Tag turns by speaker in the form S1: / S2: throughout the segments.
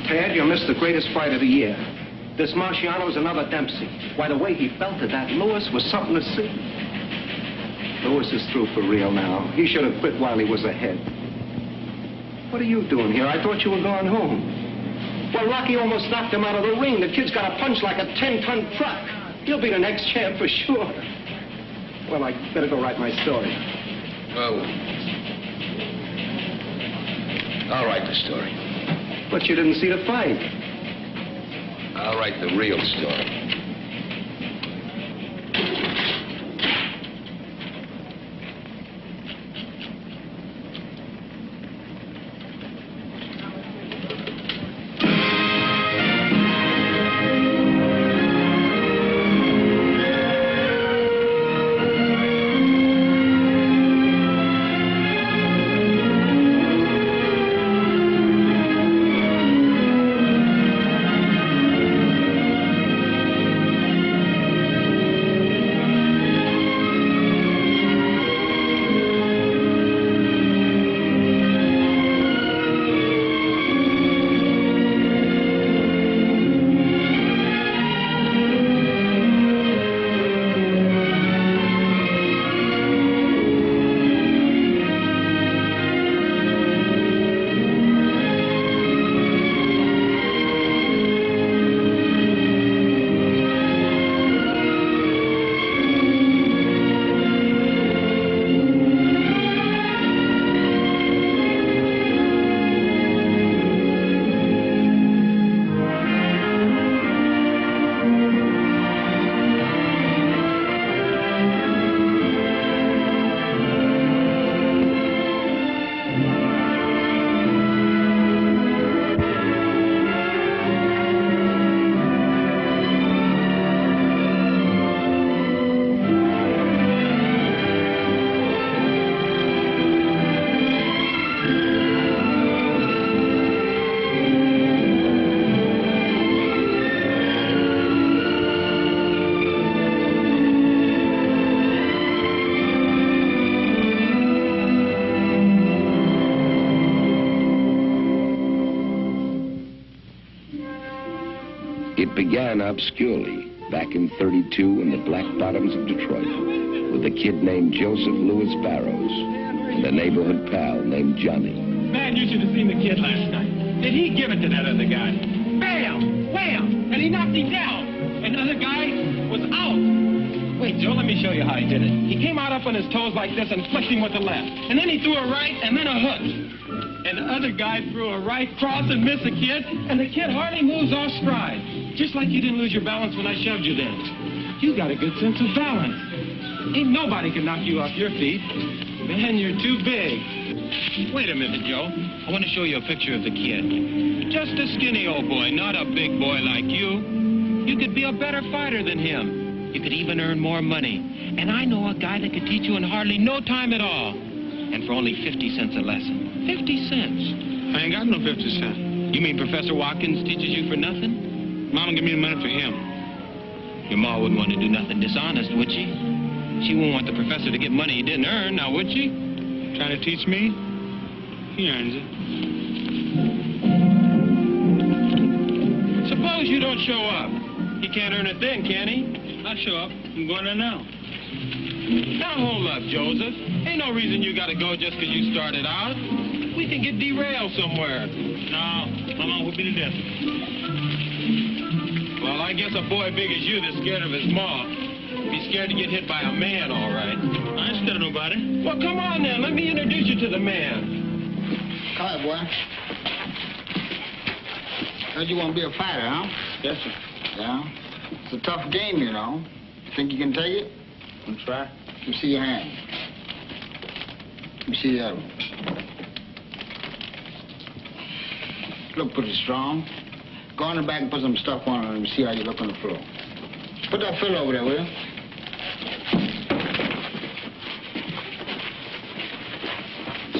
S1: Ted, you missed the greatest fight of the year. This Marciano was another Dempsey. Why, the way he belted that Lewis was something to see. Lewis is through for real now. He should have quit while he was ahead. What are you doing here? I thought you were going home. Well, Rocky almost knocked him out of the ring. The kid's got a punch like a 10-ton truck. He'll be the next champ for sure. Well, I better go write my story.
S2: Well, I'll write the story.
S1: But you didn't see the fight.
S2: I'll write the real story. It began obscurely back in '32 in the black bottoms of Detroit with a kid named Joseph Louis Barrows and a neighborhood pal named Johnny.
S3: Man, you should have seen the kid last night. Did he give it to that other guy? Bam! Wham! And he knocked him down. And the other guy was out. Wait, Joe, let me show you how he did it. He came out up on his toes like this and flicked him with the left. And then he threw a right and then a hook. And the other guy threw a right cross and missed the kid, and the kid hardly moves off stride. Just like you didn't lose your balance when I shoved you there. You got a good sense of balance. Ain't nobody can knock you off your feet. Man, you're too big. Wait a minute, Joe. I want to show you a picture of the kid. Just a skinny old boy, not a big boy like you. You could be a better fighter than him. You could even earn more money. And I know a guy that could teach you in hardly no time at all. And for only 50 cents a lesson. 50 cents.
S4: I ain't got no 50 cents.
S3: You mean Professor Watkins teaches you for nothing?
S4: Mama give me the money for him.
S3: Your ma wouldn't want to do nothing dishonest, would she? She wouldn't want the professor to get money he didn't earn, now would she?
S4: Trying to teach me? He earns it.
S3: Suppose you don't show up. He can't earn it then, can he?
S4: I'll show up. I'm going there now.
S3: Now hold up, Joseph. Ain't no reason you gotta go just 'cause you started out. We can get derailed somewhere.
S4: No, my mom would be to death.
S3: Well, I guess a boy big as you that's scared of his ma, be scared to get hit by a man, all right.
S4: I ain't scared of nobody.
S3: Well, come on then. Let me introduce you to the man.
S5: Come on, boy. Heard you want to be a fighter, huh?
S4: Yes, sir.
S5: Yeah. It's a tough game, you know. Think you can take it?
S4: I'll try.
S5: Let me see your hand. Let me see the other one. Look pretty strong. Go on the back and put some stuff on it and see how you look on the floor. Put that fill over there, will you?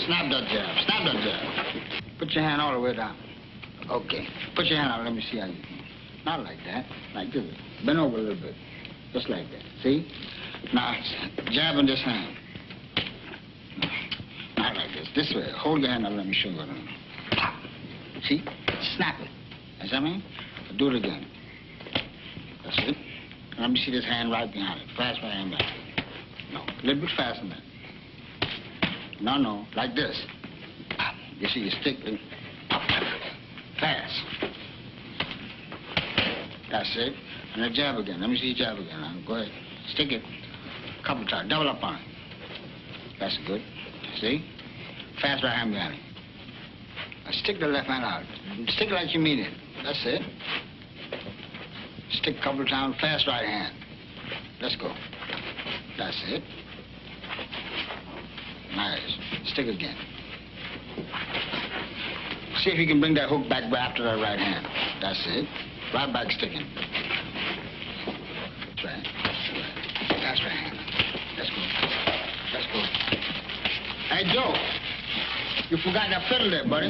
S5: Snap that jab. Snap that jab. Put your hand all the way down. Okay. Put your hand out. Let me see how you... Not like that. Like this. Bend over a little bit. Just like that. See? Now, jab in this hand. Not like this. This way. Hold your hand out. Let me show you. See? Snap it. You see what I mean? Do it again. That's it. Let me see this hand right behind it. Fast right hand back. No, a little bit faster than that. No, like this. You see, you stick it. Fast. That's it. And then jab again. Let me see you jab again. Now, go ahead. Stick it. A couple times. Double up on it. That's good. See? Fast right hand behind it. Now stick the left hand out. Stick it like you mean it. That's it. Stick a couple of times. Fast right hand. Let's go. That's it. Nice. Stick again. See if you can bring that hook back after that right hand. That's it. Right back sticking. That's right. That's right hand. Let's go. Let's go. Hey, Joe. You forgot that fiddle there, buddy.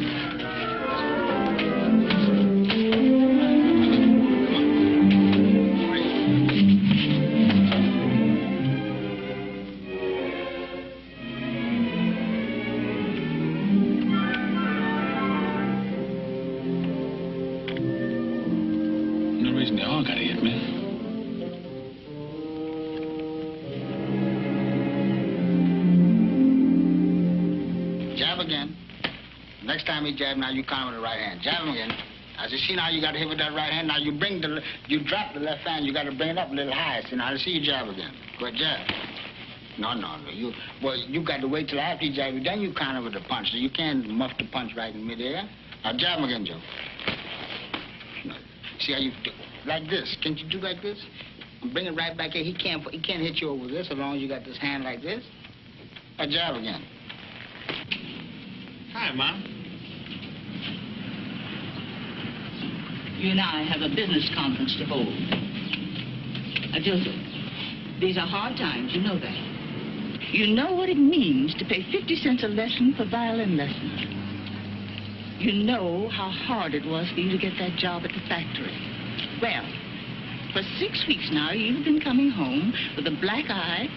S4: They all gotta hit me.
S5: Jab again. Next time he jab, now you count with the right hand. Jab him again. As you see now, you got to hit with that right hand. Now you drop the left hand. You got to bring it up a little higher. See, now I see you jab again. Go ahead, jab. No. You got to wait till after you jab you. Then you counter with the punch. So you can't muff the punch right in midair. Now jab him again, Joe. No. See how you do? Like this. Can't you do like this? And bring it right back here. He can't hit you over this as long as you got this hand like this. Now jab again.
S4: Hi, Mom.
S6: You and I have a business conference to hold. Joseph, these are hard times, you know that. You know what it means to pay 50 cents a lesson for violin lessons. You know how hard it was for you to get that job at the factory. Well, for 6 weeks now, you've been coming home with a black eye,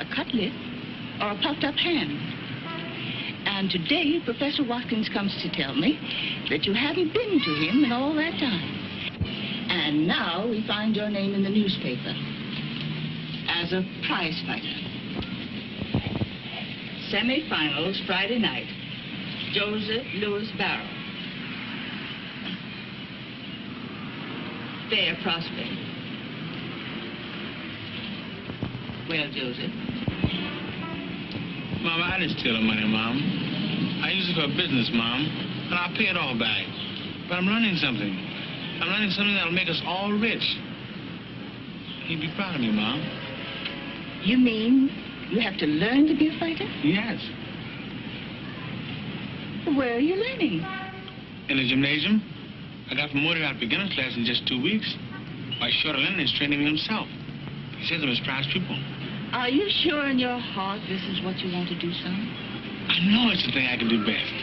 S6: a cut lip, or a puffed up hand. And today, Professor Watkins comes to tell me that you haven't been to him in all that time. And now we find your name in the newspaper as a prize fighter. Semi-finals Friday night. Joseph Louis Barrow. Fair prospect. Well, Joseph.
S4: Mom, I didn't steal the money, Mom. I used it for business, Mom, and I'll pay it all back. But I'm learning something. I'm learning something that'll make us all rich. You'd be proud of me, Mom.
S6: You mean you have to learn to be a fighter?
S4: Yes.
S6: Where are you learning?
S4: In the gymnasium. I got promoted out of beginner class in just 2 weeks. Why, Shorter Lennon is training me himself. He says I'm his prize pupil.
S6: Are you sure in your heart this is what you want to do, son?
S4: I know it's the thing I can do best.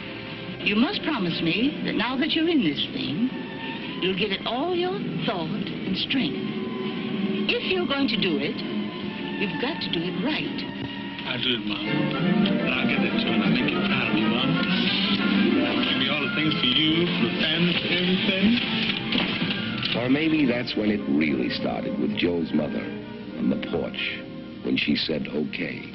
S6: You must promise me that now that you're in this thing, you'll give it all your thought and strength. If you're going to do it, you've got to do it right.
S4: I'll do it, Mom. And I'll get that to you, and I'll make you proud of me, Mom. I'll give me all the things for you, for the family, for everything.
S2: Or maybe that's when it really started with Joe's mother on the porch, when she said, okay.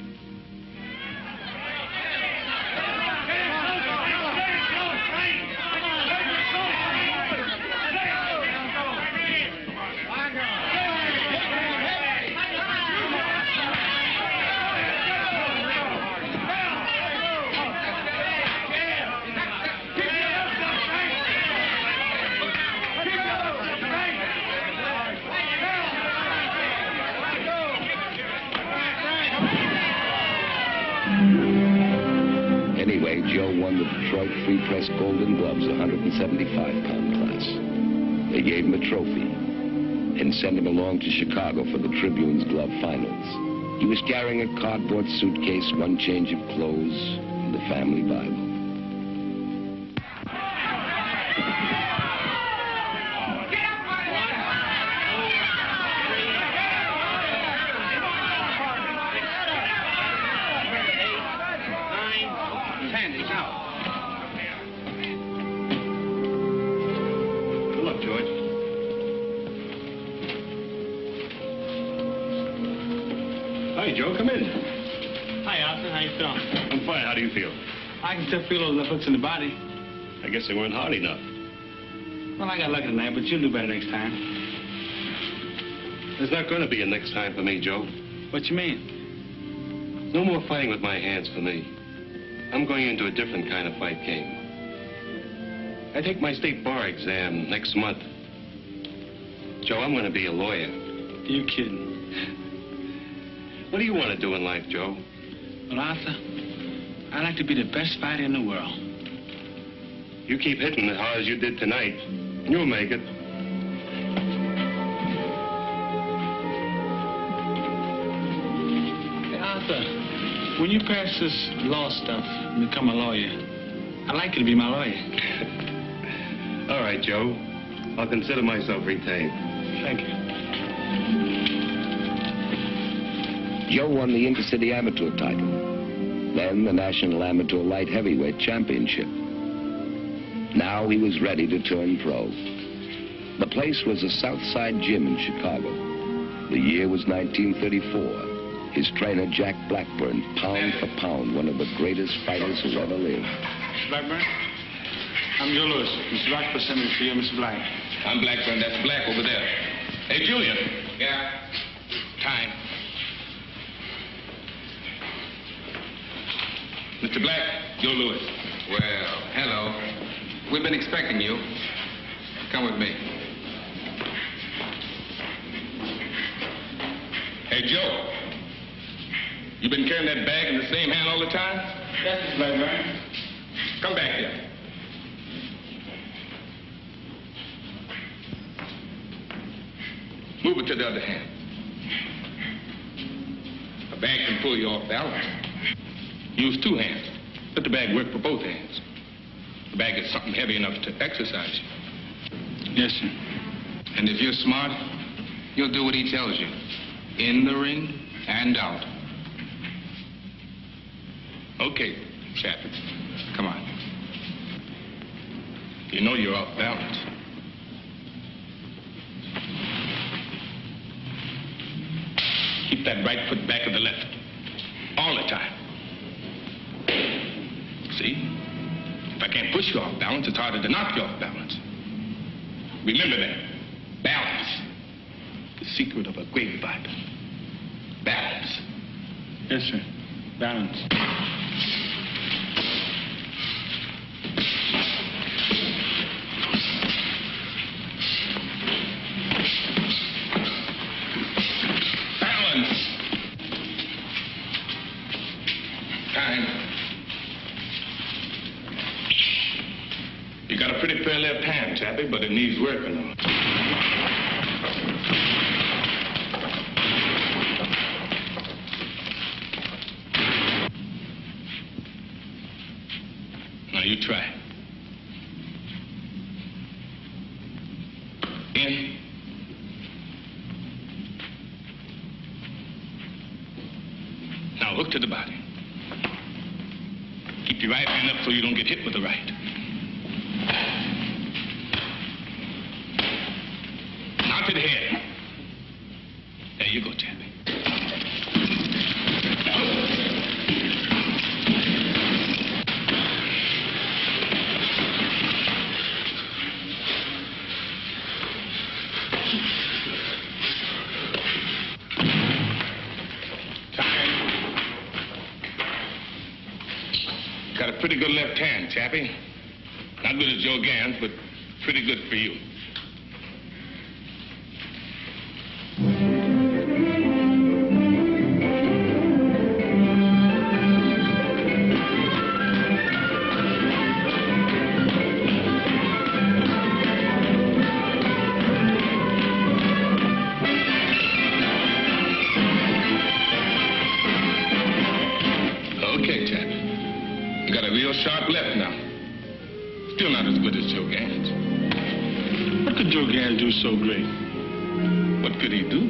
S2: Anyway, Joe won the Detroit Free Press Golden Gloves 175-pound class. They gave him a trophy and sent him along to Chicago for the Tribune's glove finals. He was carrying a cardboard suitcase, one change of clothes, and the family Bible.
S7: Hi, Joe. Come in.
S3: Hi, Arthur. How you feeling?
S7: I'm fine. How do you feel?
S3: I can still feel those hooks in the body.
S7: I guess they weren't hard enough.
S3: Well, I got lucky tonight, but you'll do better next time.
S7: There's not going to be a next time for me, Joe.
S3: What you mean?
S7: No more fighting with my hands for me. I'm going into a different kind of fight game. I take my state bar exam next month. Joe, I'm going to be a lawyer.
S3: You kidding?
S7: What do you want to do in life, Joe?
S3: Well, Arthur, I'd like to be the best fighter in the world.
S7: You keep hitting as hard as you did tonight, you'll make it.
S3: Hey, Arthur, when you pass this law stuff and become a lawyer, I'd like you to be my lawyer.
S7: All right, Joe. I'll consider myself retained.
S3: Thank you.
S2: Joe won the Intercity Amateur title, then the National Amateur Light Heavyweight Championship. Now he was ready to turn pro. The place was a Southside Gym in Chicago. The year was 1934. His trainer, Jack Blackburn, pound for pound, one of the greatest fighters who ever lived.
S3: Mr. Blackburn? I'm Joe Lewis. Mr. Rockford sent me for you, Mr. Black.
S4: I'm Blackburn. That's Black over there. Hey, Julian.
S3: Yeah?
S4: Time. Mr. Black, Joe Lewis.
S8: Well, hello. We've been expecting you. Come with me.
S4: Hey, Joe. You been carrying that bag in the same hand all the time?
S3: Yes, Mr. Blackburn.
S4: Come back here. Move it to the other hand. A bag can pull you off balance. Use two hands. Let the bag work for both hands. The bag is something heavy enough to exercise you.
S3: Yes, sir.
S8: And if you're smart, you'll do what he tells you. In the ring and out.
S4: Okay, Chappie.
S8: Come on.
S4: You know you're off balance. Keep that right foot back of the left. All the time. See? If I can't push you off balance, it's harder to knock you off balance. Remember that. Balance. The secret of a great fighter. Balance.
S3: Yes, sir. Balance.
S4: Balance. Time. You got a pretty fair left hand, Chappie, but it needs working on. Now you try. In. Now hook to the body. Keep your right hand up so you don't get hit with the right. Now to the head. There you go, Chappie. Got a pretty good left hand, Chappie. Not good as Joe Gans, but pretty good for you. Okay, Chappie. You got a real sharp left now. Still not as good as Joe Gans.
S3: What could Joe Gans do so great?
S4: What could he do?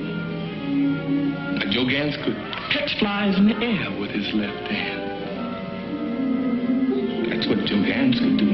S4: Like Joe Gans could catch flies in the air with his left hand. That's what Joe Gans could do.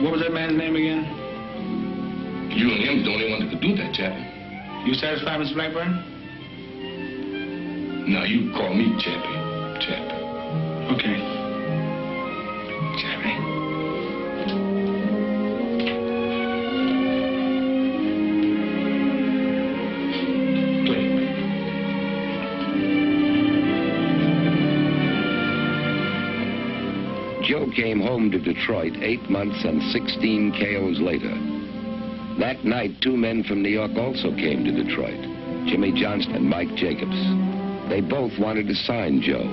S3: What was that man's name again?
S2: You and him's the only one that could do that, Chappie.
S3: You satisfied, Mr. Blackburn?
S2: Now, you call me Chappie. Chappie.
S3: Okay. Chappie.
S2: Joe came home to Detroit 8 months and 16 KOs later. That night, 2 men from New York also came to Detroit, Jimmy Johnston and Mike Jacobs. They both wanted to sign Joe.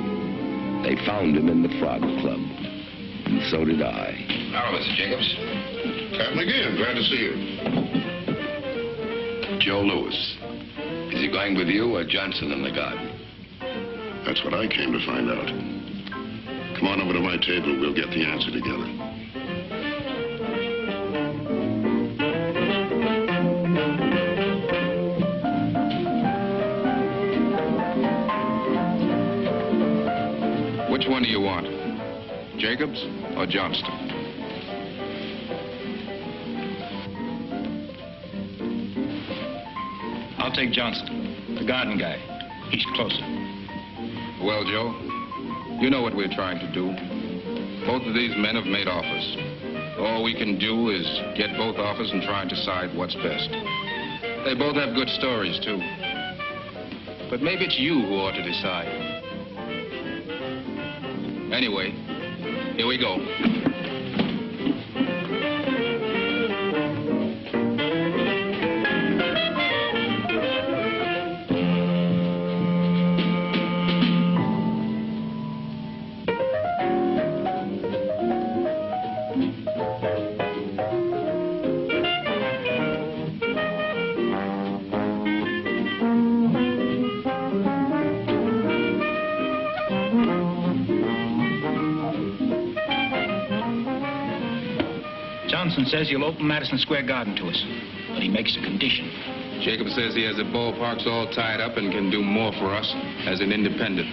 S2: They found him in the Frog Club, and so did I.
S9: Hello, Mr. Jacobs.
S10: Captain again. Glad to see you.
S2: Joe Louis. Is he going with you or Johnson in the garden?
S10: That's what I came to find out. Come on over to my table. We'll get the answer together.
S8: Which one do you want? Jacobs or Johnston?
S3: I'll take Johnston, the garden guy. He's closer.
S8: Well, Joe, you know what we're trying to do. Both of these men have made offers. All we can do is get both offers and try and decide what's best. They both have good stories, too. But maybe it's you who ought to decide. Anyway, here we go.
S3: Johnson says he'll open Madison Square Garden to us, but he makes a condition.
S8: Jacob says he has the ballparks all tied up and can do more for us as an independent.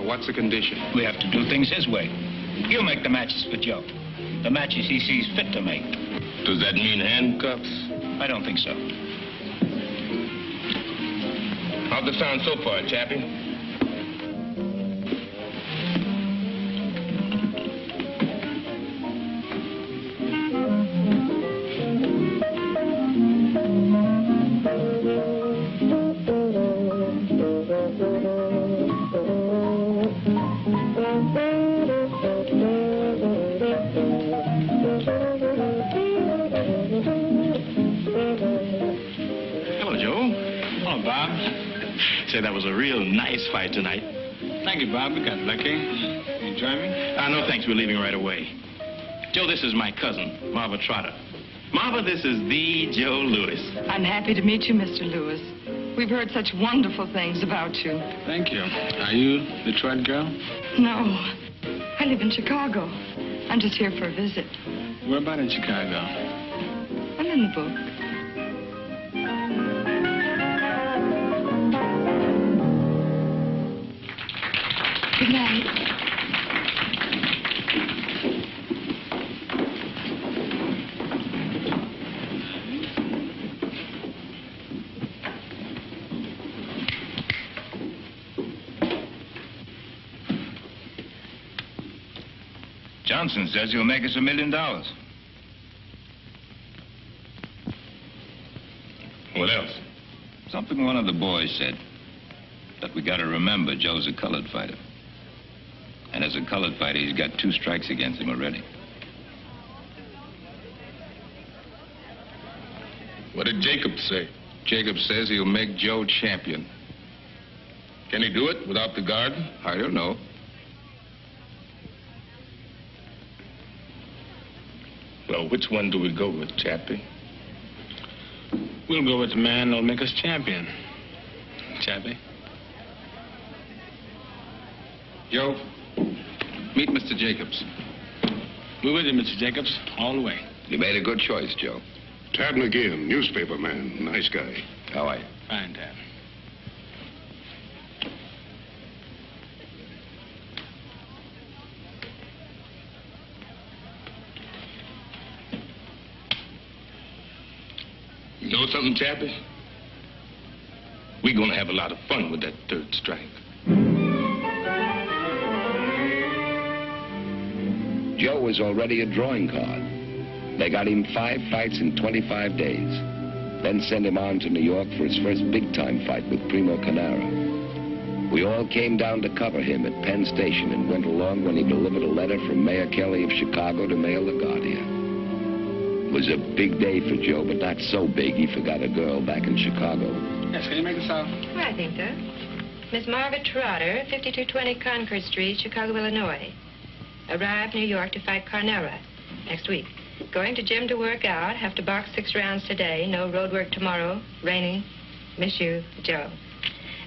S8: What's the condition?
S3: We have to do things his way. He'll make the matches for Joe. The matches he sees fit to make.
S9: Does that mean handcuffs?
S3: I don't think so.
S9: How's it sound so far, Chappie?
S4: Say that was a real nice fight tonight.
S3: Thank you, Bob. We got lucky. You enjoy me?
S4: No, thanks. We're leaving right away. Joe, this is my cousin, Marva Trotter. Marva, this is the Joe Louis.
S11: I'm happy to meet you, Mr. Lewis. We've heard such wonderful things about you.
S3: Thank you. Are you Detroit girl?
S11: No, I live in Chicago. I'm just here for a visit.
S3: Where about in Chicago?
S11: I'm in the book. Good night.
S3: Johnson says he'll make us $1 million.
S9: What else?
S12: Something one of the boys said. That we gotta remember Joe's a colored fighter. And as a colored fighter, he's got 2 strikes against him already.
S9: What did Jacob say?
S8: Jacob says he'll make Joe champion.
S9: Can he do it without the garden?
S8: I don't know.
S9: Well, which one do we go with, Chappie?
S3: We'll go with the man that'll make us champion. Chappie.
S8: Joe, meet Mr. Jacobs.
S3: We're with you, Mr. Jacobs, all the way.
S2: You made a good choice, Joe.
S10: Tad McGeehan, newspaper man. Nice guy.
S2: How are you?
S3: Fine, Dad.
S9: know something, Chappie? We're gonna have a lot of fun with that third strike.
S2: Joe was already a drawing card. They got him 5 fights in 25 days. Then sent him on to New York for his first big-time fight with Primo Canara. We all came down to cover him at Penn Station and went along when he delivered a letter from Mayor Kelly of Chicago to Mayor LaGuardia. It was a big day for Joe, but not so big he forgot a girl back in Chicago.
S5: Yes, can you make this out?
S13: Well, I think so. Miss Margaret Trotter, 5220 Concord Street, Chicago, Illinois. Arrived New York to fight Carnera next week. Going to gym to work out. Have to box 6 rounds today. No road work tomorrow. Raining. Miss you, Joe.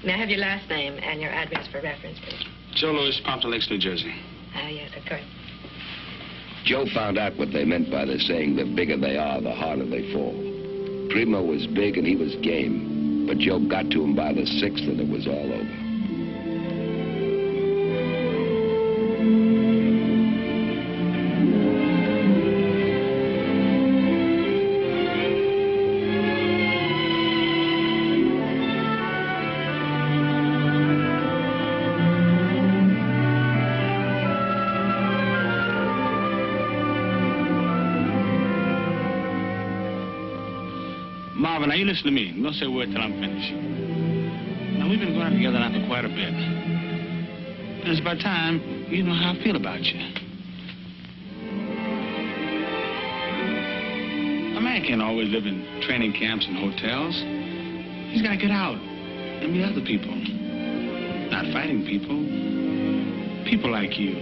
S13: May I have your last name and your address for reference, please?
S3: Joe Louis, Pompton Lakes, New Jersey.
S13: Ah, yes, of course.
S2: Joe found out what they meant by the saying, the bigger they are, the harder they fall. Primo was big and he was game, but Joe got to him by the 6th and it was all over.
S4: Marvin, now you listen to me. Don't say a word till I'm finished. Now, we've been going out together now for quite a bit. And it's about time you know how I feel about you. A man can't always live in training camps and hotels. He's got to get out and meet other people. Not fighting people. People like you.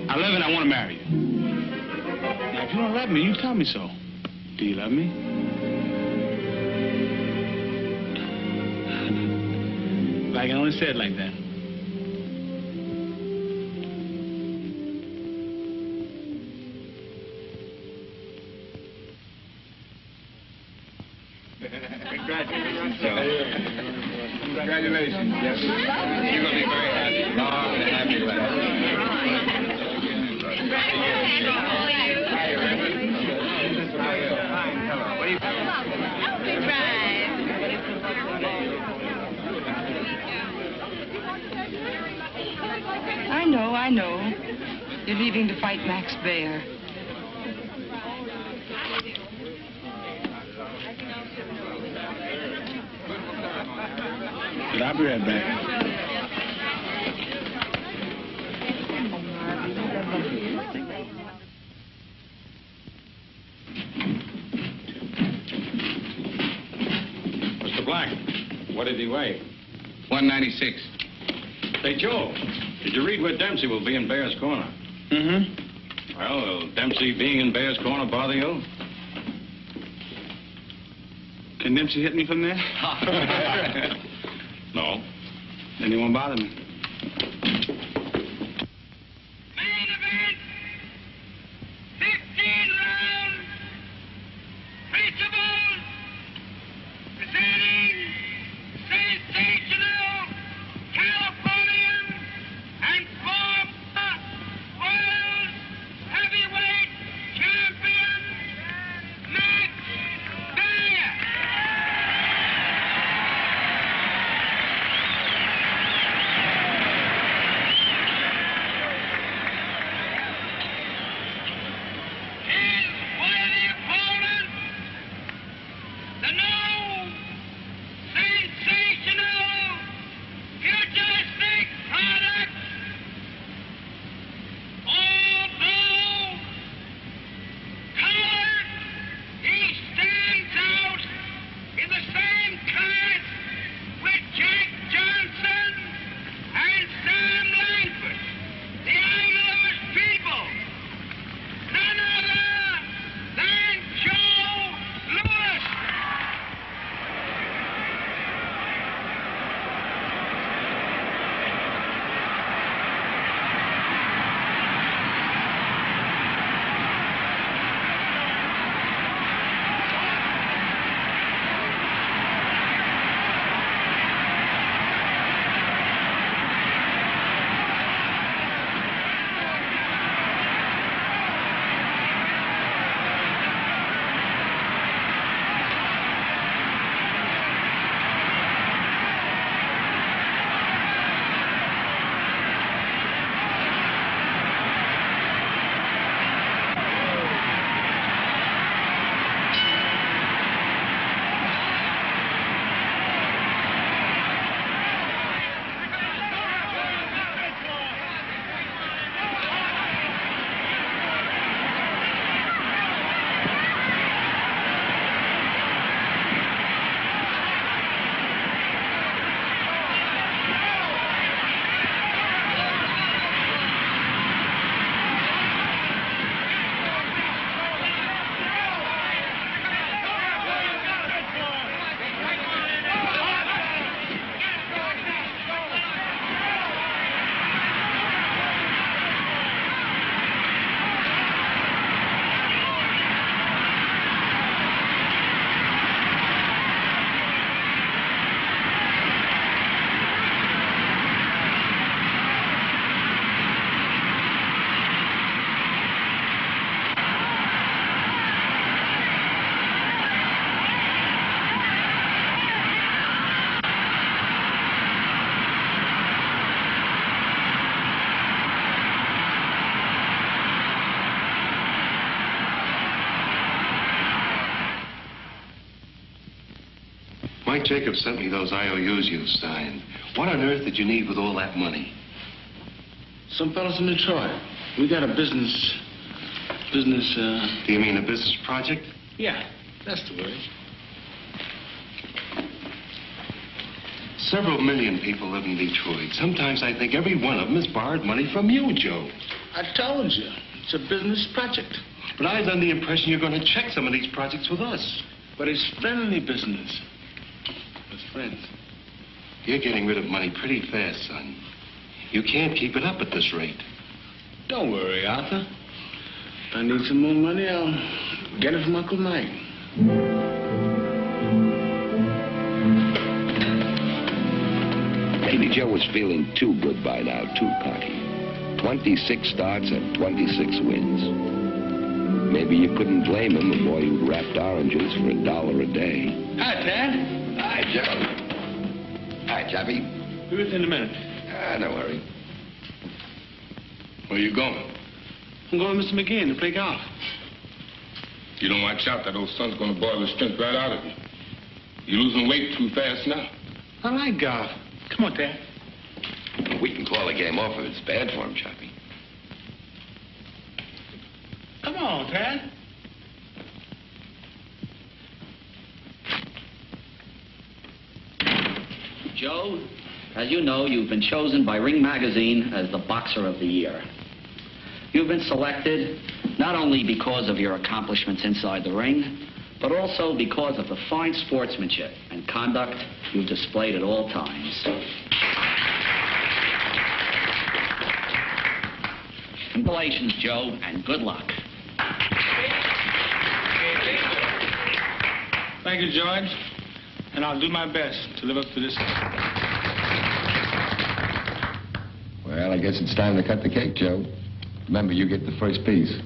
S4: I love you and I want to marry you. Now, if you don't love me, you tell me so. Do you love me? I can only say it like that.
S12: Congratulations. Congratulations. Yes. You're going to be very happy. Long and happy life.
S11: I know. You're leaving to fight Max Baer.
S4: But I'll be right back.
S3: Mr. Black, what did he weigh?
S8: 196.
S3: Say, Joe, did you read where Dempsey will be in Bear's Corner?
S4: Mm-hmm.
S3: Well, will Dempsey being in Bear's Corner bother you?
S4: Can Dempsey hit me from there?
S3: No.
S4: Then he won't bother me.
S7: Jacob sent me those IOUs you signed. What on earth did you need with all that money?
S4: Some fellas in Detroit. We got a business.
S7: Do you mean a business project?
S4: Yeah, that's the word.
S7: Several million people live in Detroit. Sometimes I think every one of them has borrowed money from you, Joe.
S4: I told you, it's a business project.
S7: But I was under the impression you're going to check some of these projects with us.
S4: But it's friendly business. With friends.
S7: You're getting rid of money pretty fast, son. You can't keep it up at this rate.
S4: Don't worry, Arthur. If I need some more money, I'll get it from Uncle Mike.
S2: Maybe Joe was feeling too good by now, too cocky. 26 starts and 26 wins. Maybe you couldn't blame him, a boy who'd wrapped oranges for $1 a day.
S4: Hi, Dad.
S2: Hi, Joe. Hi, Chappie.
S4: Be with you in a minute.
S2: No hurry.
S7: Where you going?
S4: I'm going with Mr. McGinn to play golf.
S8: You don't watch out, that old son's gonna boil the strength right out of you. You're losing weight too fast now.
S4: I like golf. Come on, Dad.
S2: We can call the game off if it's bad for him, Chappie.
S4: Come on, Dad.
S14: Joe, as you know, you've been chosen by Ring Magazine as the Boxer of the Year. You've been selected not only because of your accomplishments inside the ring, but also because of the fine sportsmanship and conduct you've displayed at all times. Congratulations, Joe, and good luck.
S4: Thank you, George. And I'll do my best to live up to this.
S2: Well, I guess it's time to cut the cake, Joe. Remember, you get the first piece.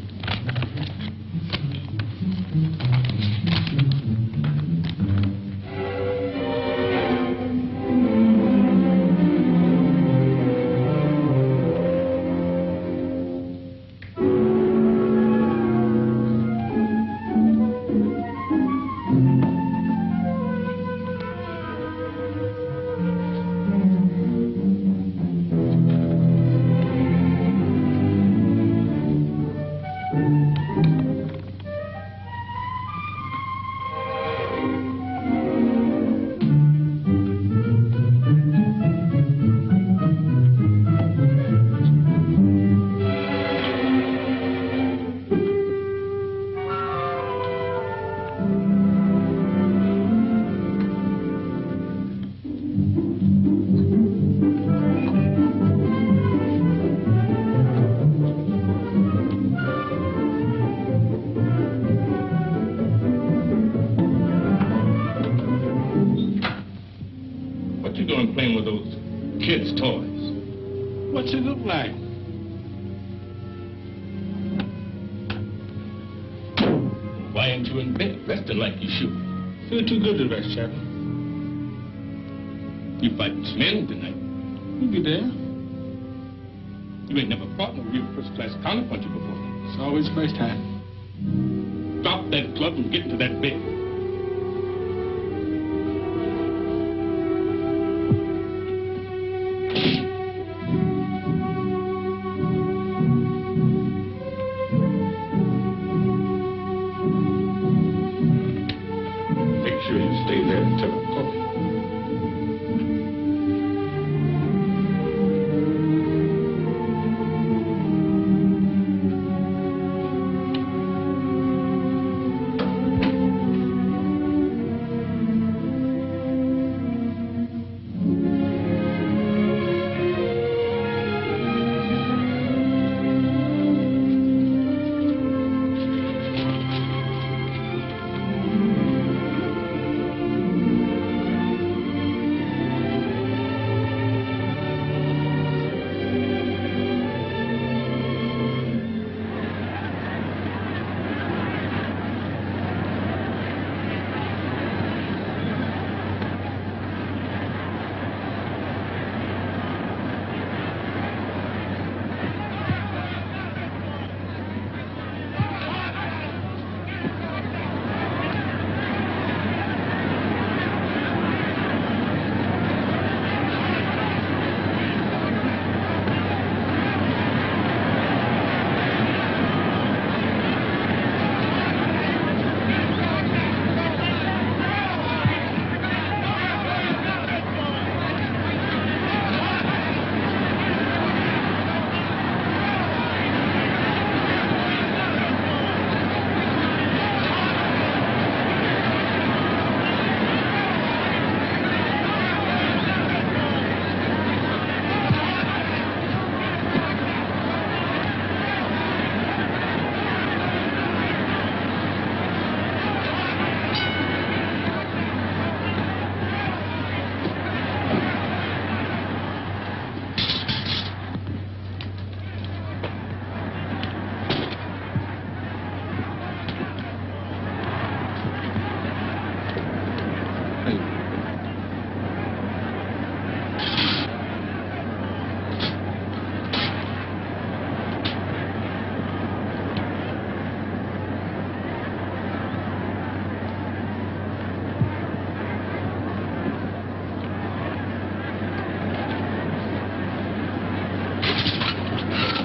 S4: What's it look like?
S9: Why ain't you in bed resting like you should?
S4: Feel too good to rest, Chappie.
S9: You fighting Slim tonight.
S4: You'll be there.
S9: You ain't never fought no real first-class counterpuncher before.
S4: It's always first time.
S9: Drop that club and get into that bed.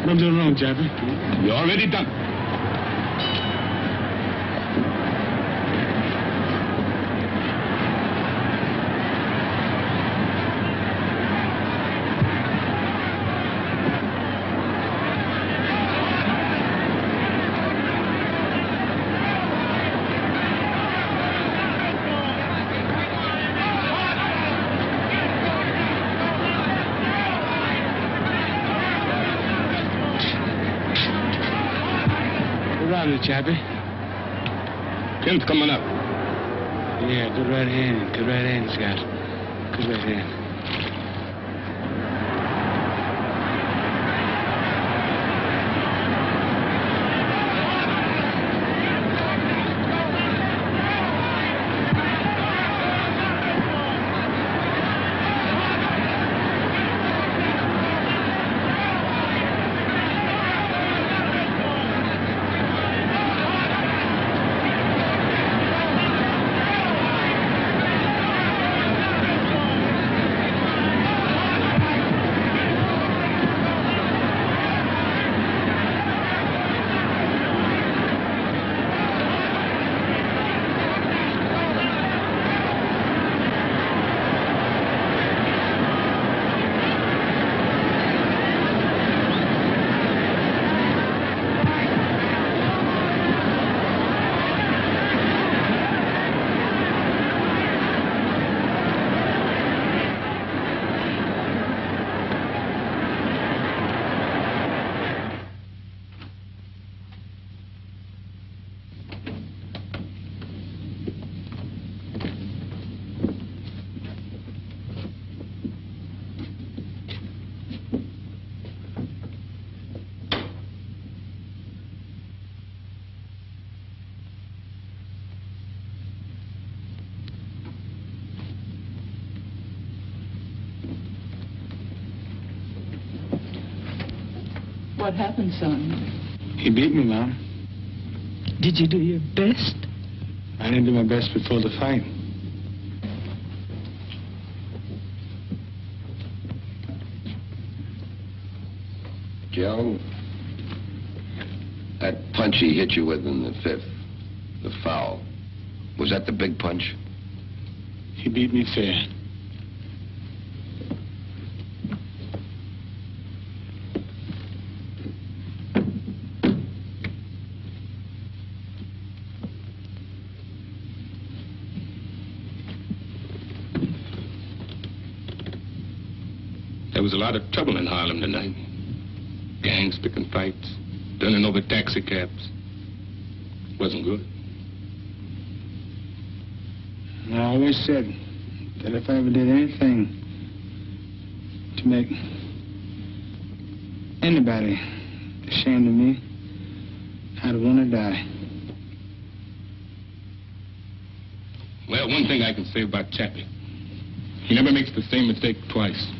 S3: What I'm doing wrong, Chappie?
S9: You already done.
S3: Chappie.
S9: Tim's coming up.
S3: Yeah, good right hand. Good right hand, Scott. Good right hand.
S6: What happened, son?
S3: He beat me, Mom.
S6: Did you do your best?
S3: I didn't do my best before the fight.
S2: Joe, that punch he hit you with in the fifth, the foul, was that the big punch?
S3: He beat me fair.
S9: There was a lot of trouble in Harlem tonight. Gangs picking fights, turning over taxi cabs. Wasn't good.
S3: I always said that if I ever did anything to make anybody ashamed of me, I'd want to die.
S9: Well, one thing I can say about Chappie, he never makes the same mistake twice.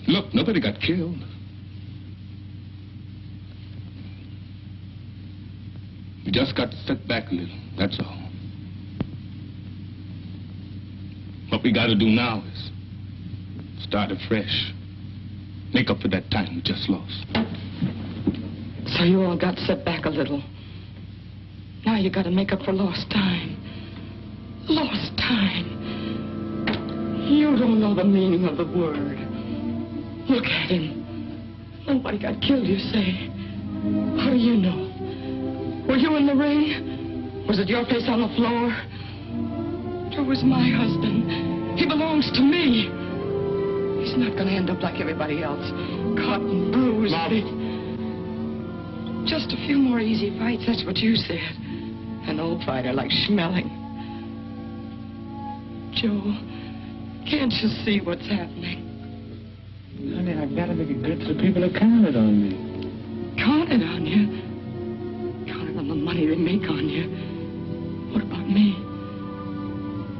S9: Look, nobody got killed. You just got to sit back a little, that's all. What we got to do now is start afresh. Make up for that time we just lost.
S11: So you all got set back a little. Now you got to make up for lost time. Lost time. You don't know the meaning of the word. Look at him. Nobody got killed, you say. How do you know? Were you in the ring? Was it your face on the floor? Joe was my husband. He belongs to me. He's not going to end up like everybody else. Cut and bruised. Just a few more easy fights, that's what you said. An old fighter like Schmeling. Joe, can't you see what's happening?
S3: Honey, I've got to make it good to the people that counted on me.
S11: Counted on you? Counted on the money they make on you. What about me?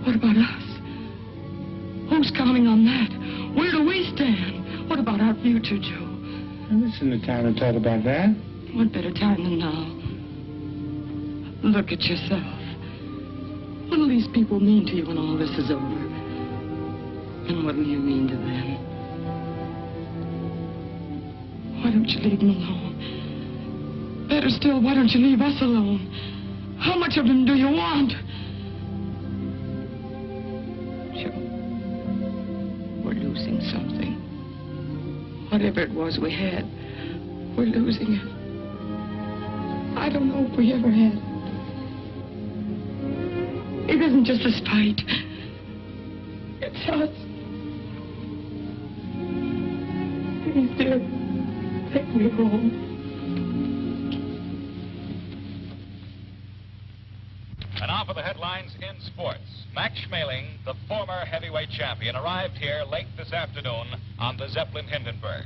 S11: What about us? Who's counting on that? Where do we stand? What about our future, Joe?
S3: Well, this isn't the time to talk about that.
S11: What better time than now? Look at yourself. What'll these people mean to you when all this is over? And what'll you mean to them? Why don't you leave him alone? Better still, why don't you leave us alone? How much of him do you want? Joe, we're losing something. Whatever it was we had, we're losing it. I don't know if we ever had. It isn't just a spite. It's us. Please, dear, take me home.
S15: And now for the headlines in sports. Max Schmeling, the former heavyweight champion, arrived here late this afternoon on the Zeppelin Hindenburg.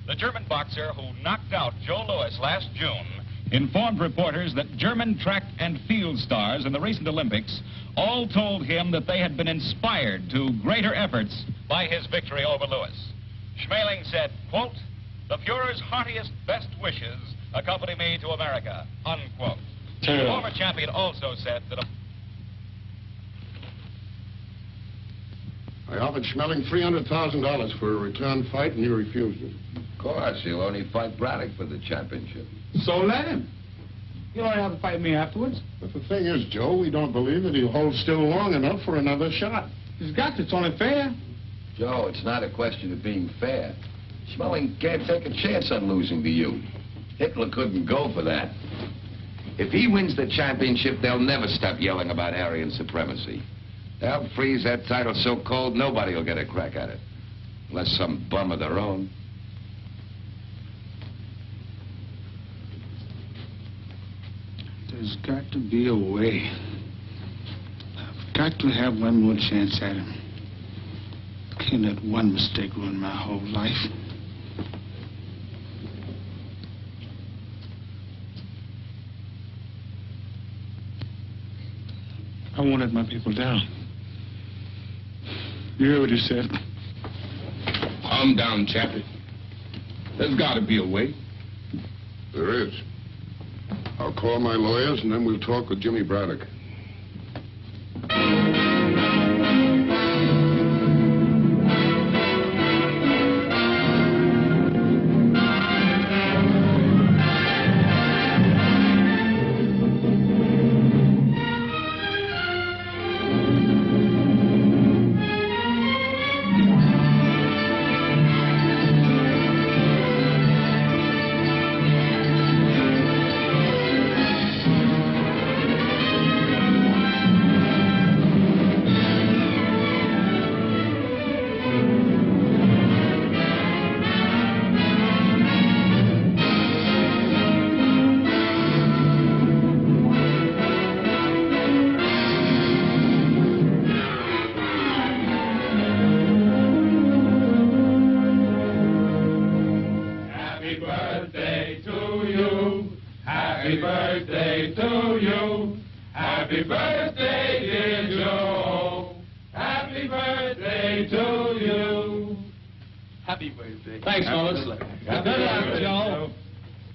S15: The German boxer who knocked out Joe Louis last June informed reporters that German track and field stars in the recent Olympics all told him that they had been inspired to greater efforts by his victory over Louis. Schmeling said, quote, "The Fuhrer's heartiest best wishes accompany me to America," unquote. The former champion also said that
S10: I offered Schmeling $300,000 for a return fight, and he refused it.
S2: Of course, he'll only fight Braddock for the championship.
S3: So let him. You don't have to fight me afterwards.
S10: But the thing is, Joe, we don't believe that he'll hold still long enough for another shot.
S3: He's got to. It's only fair.
S2: Joe, it's not a question of being fair. Schmeling can't take a chance on losing to you. Hitler couldn't go for that. If he wins the championship, they'll never stop yelling about Aryan supremacy. They'll freeze that title so cold, nobody will get a crack at it. Unless some bum of their own.
S3: There's got to be a way. I've got to have one more chance at him. Can't let one mistake ruin my whole life. I won't let my people down. You hear what he said?
S9: Calm down, Chappie. There's got to be a way.
S10: There is. I'll call my lawyers, and then we'll talk with Jimmy Braddock.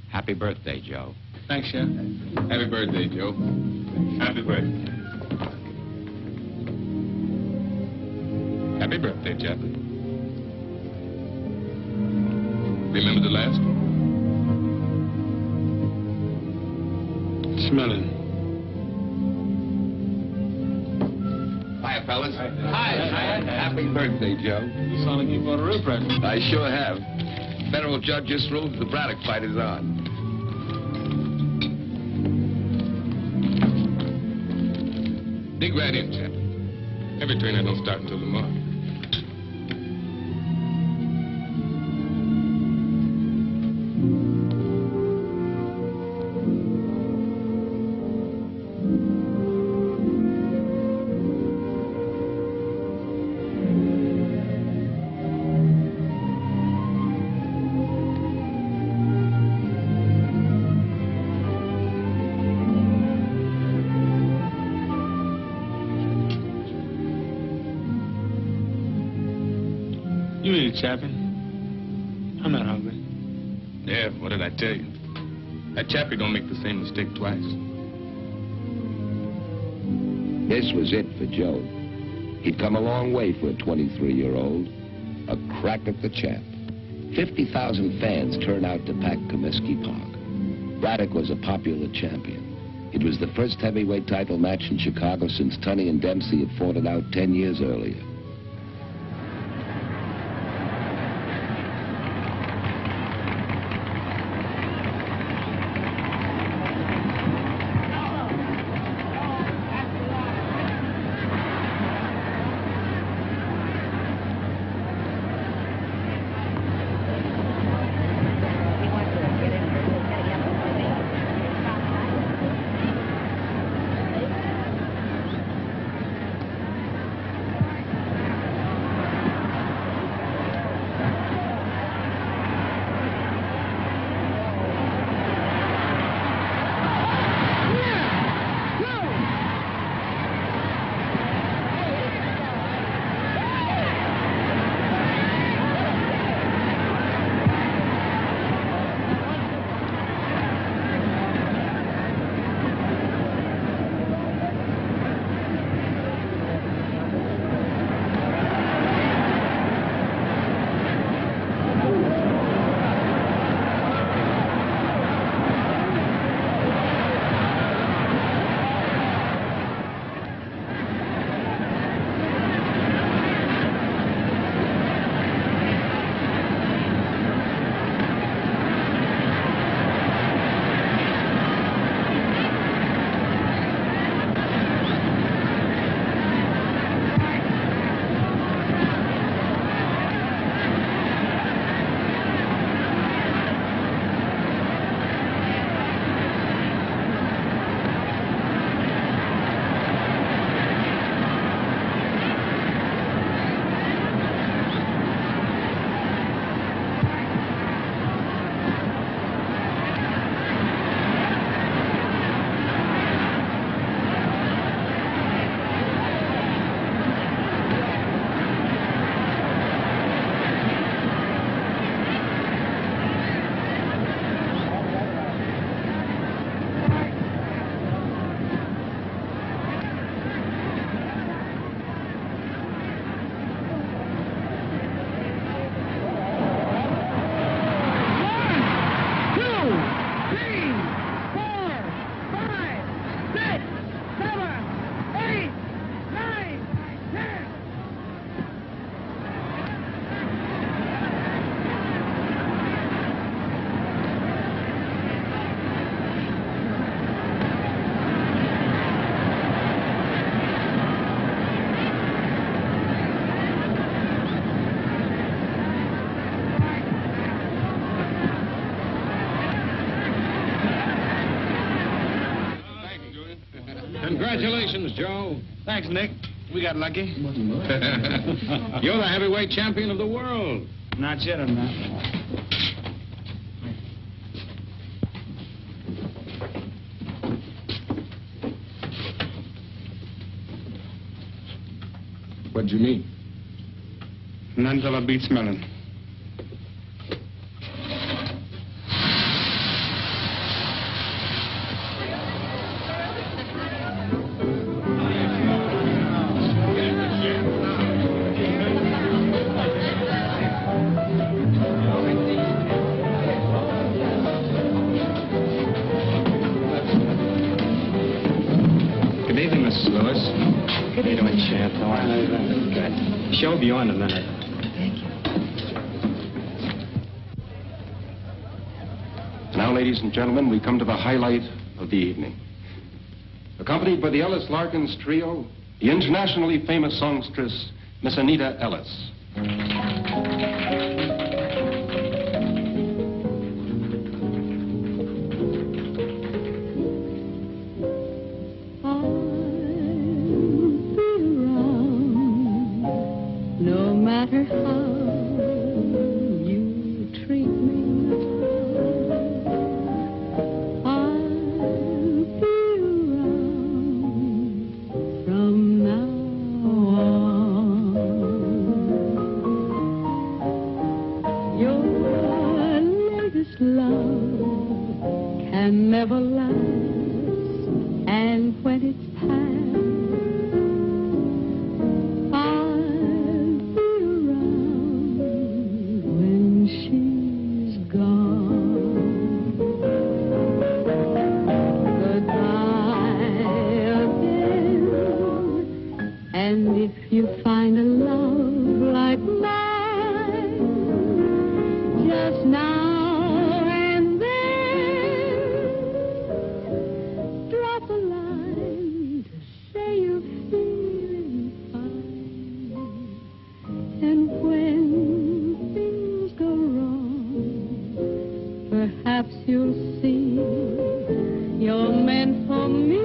S12: Happy birthday, Joe.
S9: Thanks, Chef. Happy birthday, Joe. Happy birthday. Happy birthday, Chappie. Remember the last one?
S3: Smelling.
S2: Hiya, fellas. Hi. Happy birthday, Joe.
S3: You sound like you bought a real present.
S2: I sure have. Federal judge just ruled the Braddock fight is on.
S9: Dig right in, Chappie. Every trainer don't start until tomorrow.
S3: You eat it, Chappie. I'm not hungry.
S9: Yeah, what did I tell you? That Chappie don't make the same mistake twice.
S2: This was it for Joe. He'd come a long way for a 23-year-old. A crack at the champ. 50,000 fans turned out to pack Comiskey Park. Braddock was a popular champion. It was the first heavyweight title match in Chicago since Tunney and Dempsey had fought it out 10 years earlier.
S9: Congratulations, Joe. Thanks, Nick. We got lucky. You're the heavyweight champion of the world.
S3: Not yet, I'm not.
S9: What'd you mean?
S3: None till I beat smelling.
S11: Good evening,
S3: Champ. How are you? Good. Show will be on in a minute.
S11: Thank you.
S1: Now, ladies and gentlemen, we come to the highlight of the evening. Accompanied by the Ellis Larkins Trio, the internationally famous songstress, Miss Anita Ellis.
S16: She just now and then, drop a line to say you're feeling fine. And when things go wrong, perhaps you'll see you're meant for me.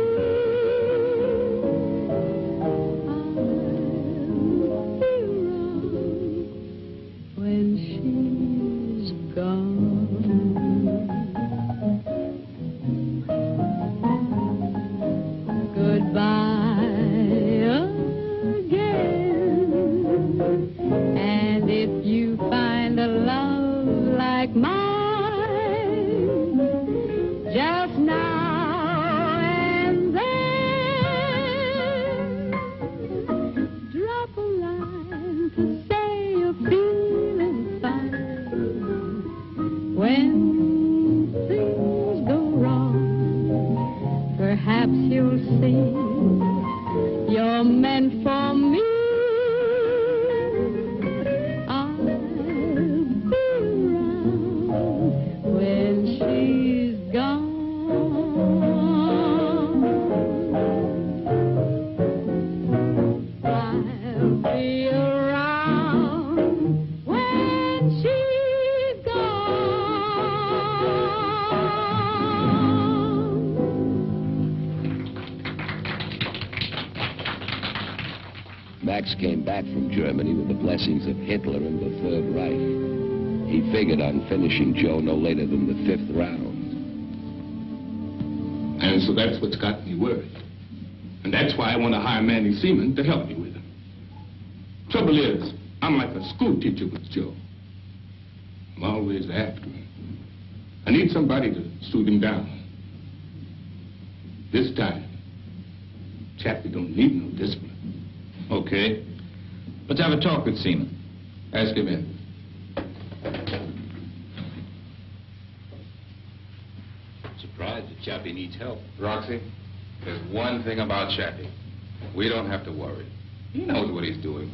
S2: Max came back from Germany with the blessings of Hitler and the Third Reich. He figured on finishing Joe no later than the 5th round.
S9: And so that's what's got me worried. And that's why I want to hire Manny Seaman to help me with him. Trouble is, I'm like a school teacher with Joe. I'm always after him. I need somebody to soothe him down. This time, Chappie don't need no discipline.
S12: Okay. Let's have a talk with Seaman.
S9: Ask him in.
S12: Surprised that Chappie needs help.
S8: Roxy, there's one thing about Chappie. We don't have to worry. He knows what he's doing.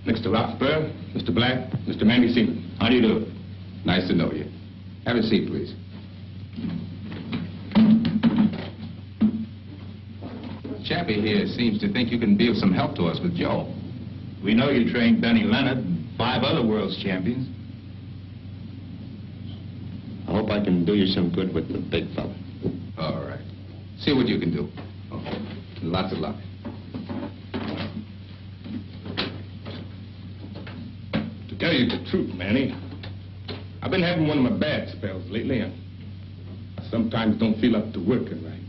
S9: Mr. Roxburgh, Mr. Black, Mr. Manny Seaman. How do you do?
S8: Nice to know you. Have a seat, please. Chappie here seems to think you can be of some help to us with Joe.
S12: We know you trained Benny Leonard and 5 other world's champions.
S17: I hope I can do you some good with the big fella.
S8: All right. See what you can do. Okay. Lots of luck.
S9: To tell you the truth, Manny, I've been having one of my bad spells lately, and I sometimes don't feel up to working right.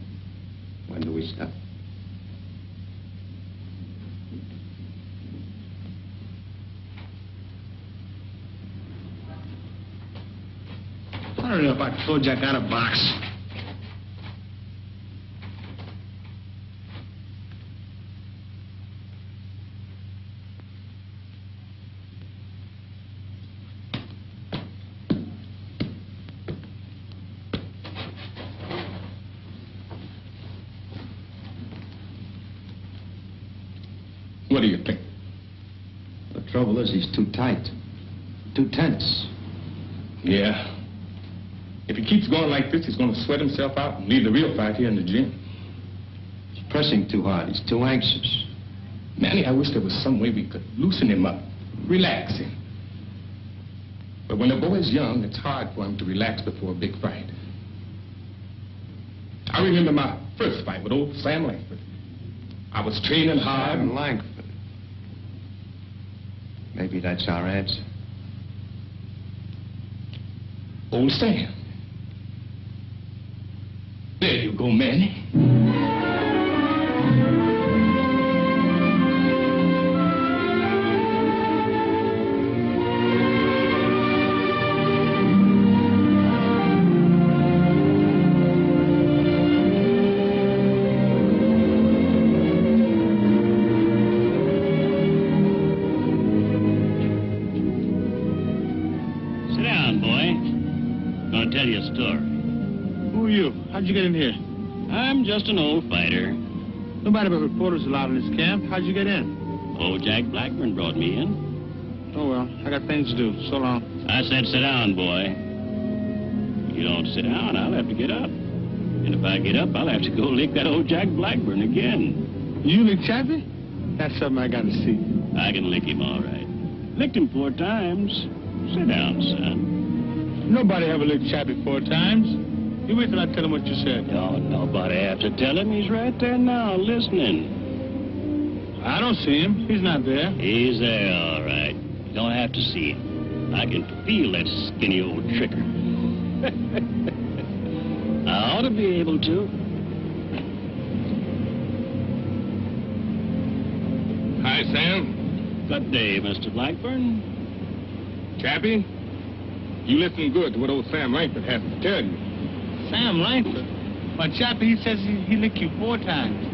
S17: When do we stop?
S3: I don't know if I told you I got a box.
S9: What do you think?
S17: The trouble is he's too tight, too tense.
S9: Yeah. If he keeps going like this, he's going to sweat himself out and leave the real fight here in the gym.
S17: He's pressing too hard. He's too anxious.
S9: Manny, I wish there was some way we could loosen him up, relax him. But when a boy's young, it's hard for him to relax before a big fight. I remember my first fight with old Sam Langford. I was training hard.
S17: Sam Langford. Maybe that's our answer.
S9: Old Sam. There you go, Manny.
S18: Sit down, boy. Gonna tell you a story.
S3: Who are you? How'd you get in here?
S18: I'm just an old fighter.
S3: Nobody but reporters allowed in this camp. How'd you get in?
S18: Old Jack Blackburn brought me in.
S3: Oh, well. Tom. I got things to do. So long.
S18: I said sit down, boy. You don't sit down, I'll have to get up. And if I get up, I'll have to go lick that old Jack Blackburn again.
S3: You lick Chappie? That's something I gotta see.
S18: I can lick him all right. Licked him 4 times. Sit down, son.
S3: Nobody ever licked Chappie 4 times. You wait till I tell him what you said.
S18: Oh, nobody have to tell him. He's right there now, listening.
S3: I don't see him. He's not there.
S18: He's there, all right. You don't have to see him. I can feel that skinny old tricker. I ought to be able to.
S9: Hi, Sam.
S18: Good day, Mr. Blackburn.
S9: Chappie, you listen good to what old Sam Langford has to tell you.
S3: Sam Langford? But Chappie, he says he licked you 4 times.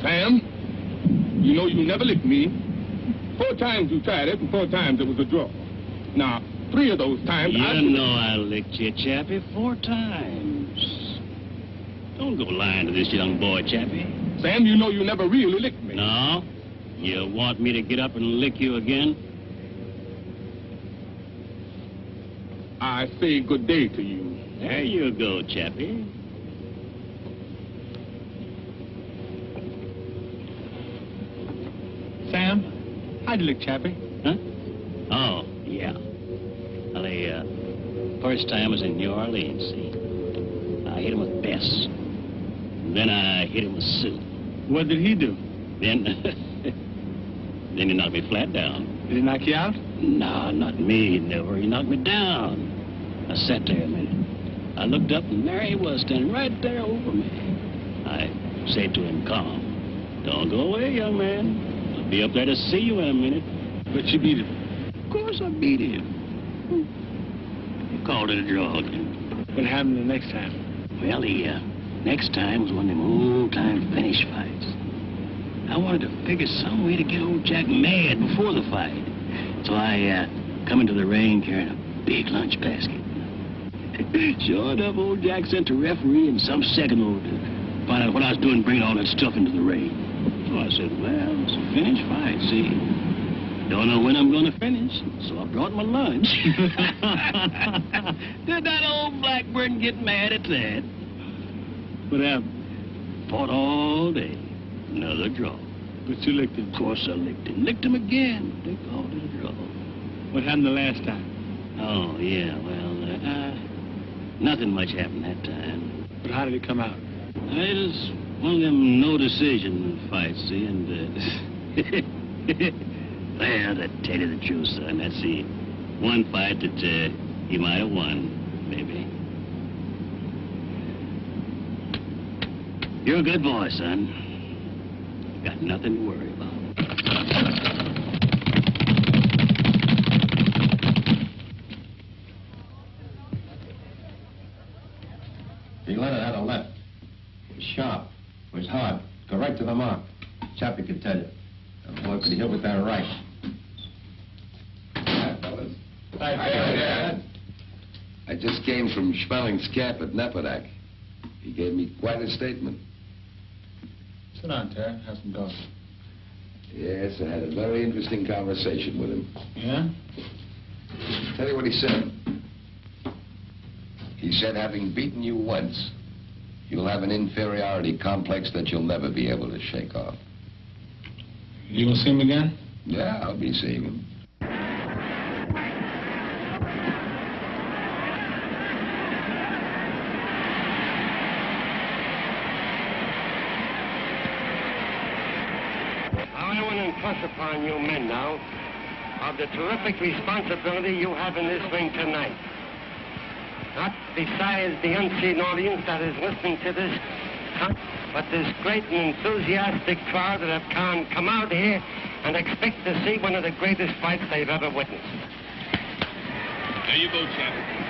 S9: Sam, you know you never licked me. 4 times you tried it, and 4 times it was a draw. Now, 3 of those times
S18: You know I licked you, Chappie, 4 times. Don't go lying to this young boy, Chappie.
S9: Sam, you know you never really licked me.
S18: No? You want me to get up and lick you again?
S9: I say good day to you.
S18: There you go, Chappie.
S3: Sam, how'd you lick Chappie?
S18: Huh? Oh, yeah. Well, the first time was in New Orleans, see? I hit him with Bess. Then I hit him with Sue.
S3: What did he do?
S18: Then he knocked me flat down.
S3: Did he knock you out?
S18: No, not me, never. He knocked me down. I sat there a minute. I looked up, and there he was, standing right there over me. I said to him, calm. Don't go away, young man. I'll be up there to see you in a minute.
S3: But you beat him.
S18: Of course I beat him. He called it a draw again.
S3: What happened the next time?
S18: Well, the next time was one of them old-time finish fights. I wanted to figure some way to get old Jack mad before the fight. So I come into the ring carrying a big lunch basket. Sure enough, old Jack sent the referee and some second order to find out what I was doing bringing all that stuff into the ring. So I said, well, it's a finish fight, see? Don't know when I'm going to finish, so I brought my lunch. Did that old Blackburn get mad at that? What happened? Fought all day. Another draw.
S3: But you licked him.
S18: Of course I licked him. Licked him again. They called it a draw.
S3: What happened the last time?
S18: Oh, yeah, well, nothing much happened that time.
S3: But how did it come out?
S18: It was one of them no-decision fights, see, and, well, to tell you the truth, son, that's the one fight that, he might have won, maybe. You're a good boy, son. Got nothing to worry about.
S17: He Leonard had a left. It was sharp. It was hard. Go right to the mark. Chappie could tell you. And boy, could he hit with that right. Hi, fellas.
S2: Hi, Dad. I just came from Schmelling's camp at Nepodak. He gave me quite a statement.
S17: Sit down, Terry. Have some dough.
S2: Yes, I had a very interesting conversation with him.
S17: Yeah?
S2: Tell you what he said. He said, having beaten you once, you'll have an inferiority complex that you'll never be able to shake off.
S3: You gonna see him again?
S2: Yeah, I'll be seeing him.
S19: I want to impress upon you men now of the terrific responsibility you have in this ring tonight. Not besides the unseen audience that is listening to this, but this great and enthusiastic crowd that have come out here and expect to see one of the greatest fights they've ever witnessed.
S9: There you go, Chappie.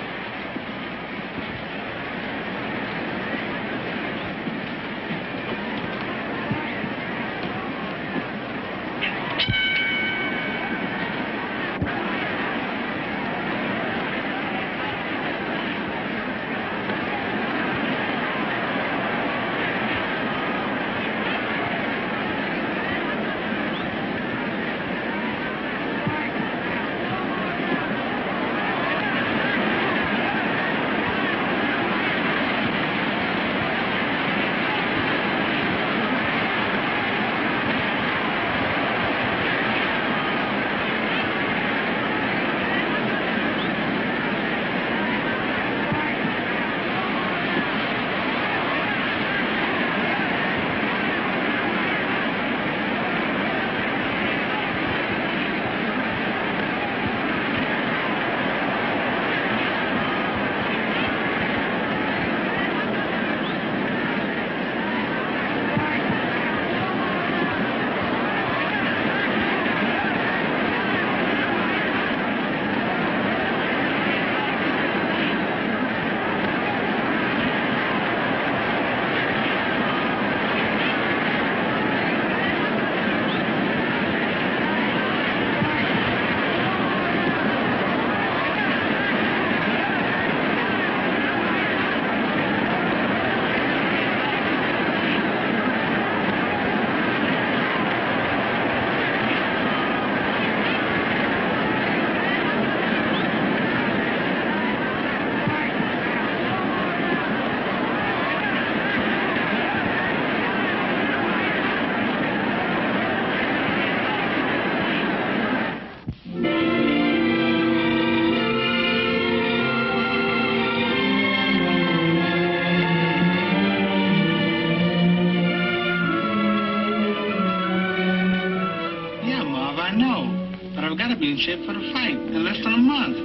S4: I'll be in shape for the fight in less than a month.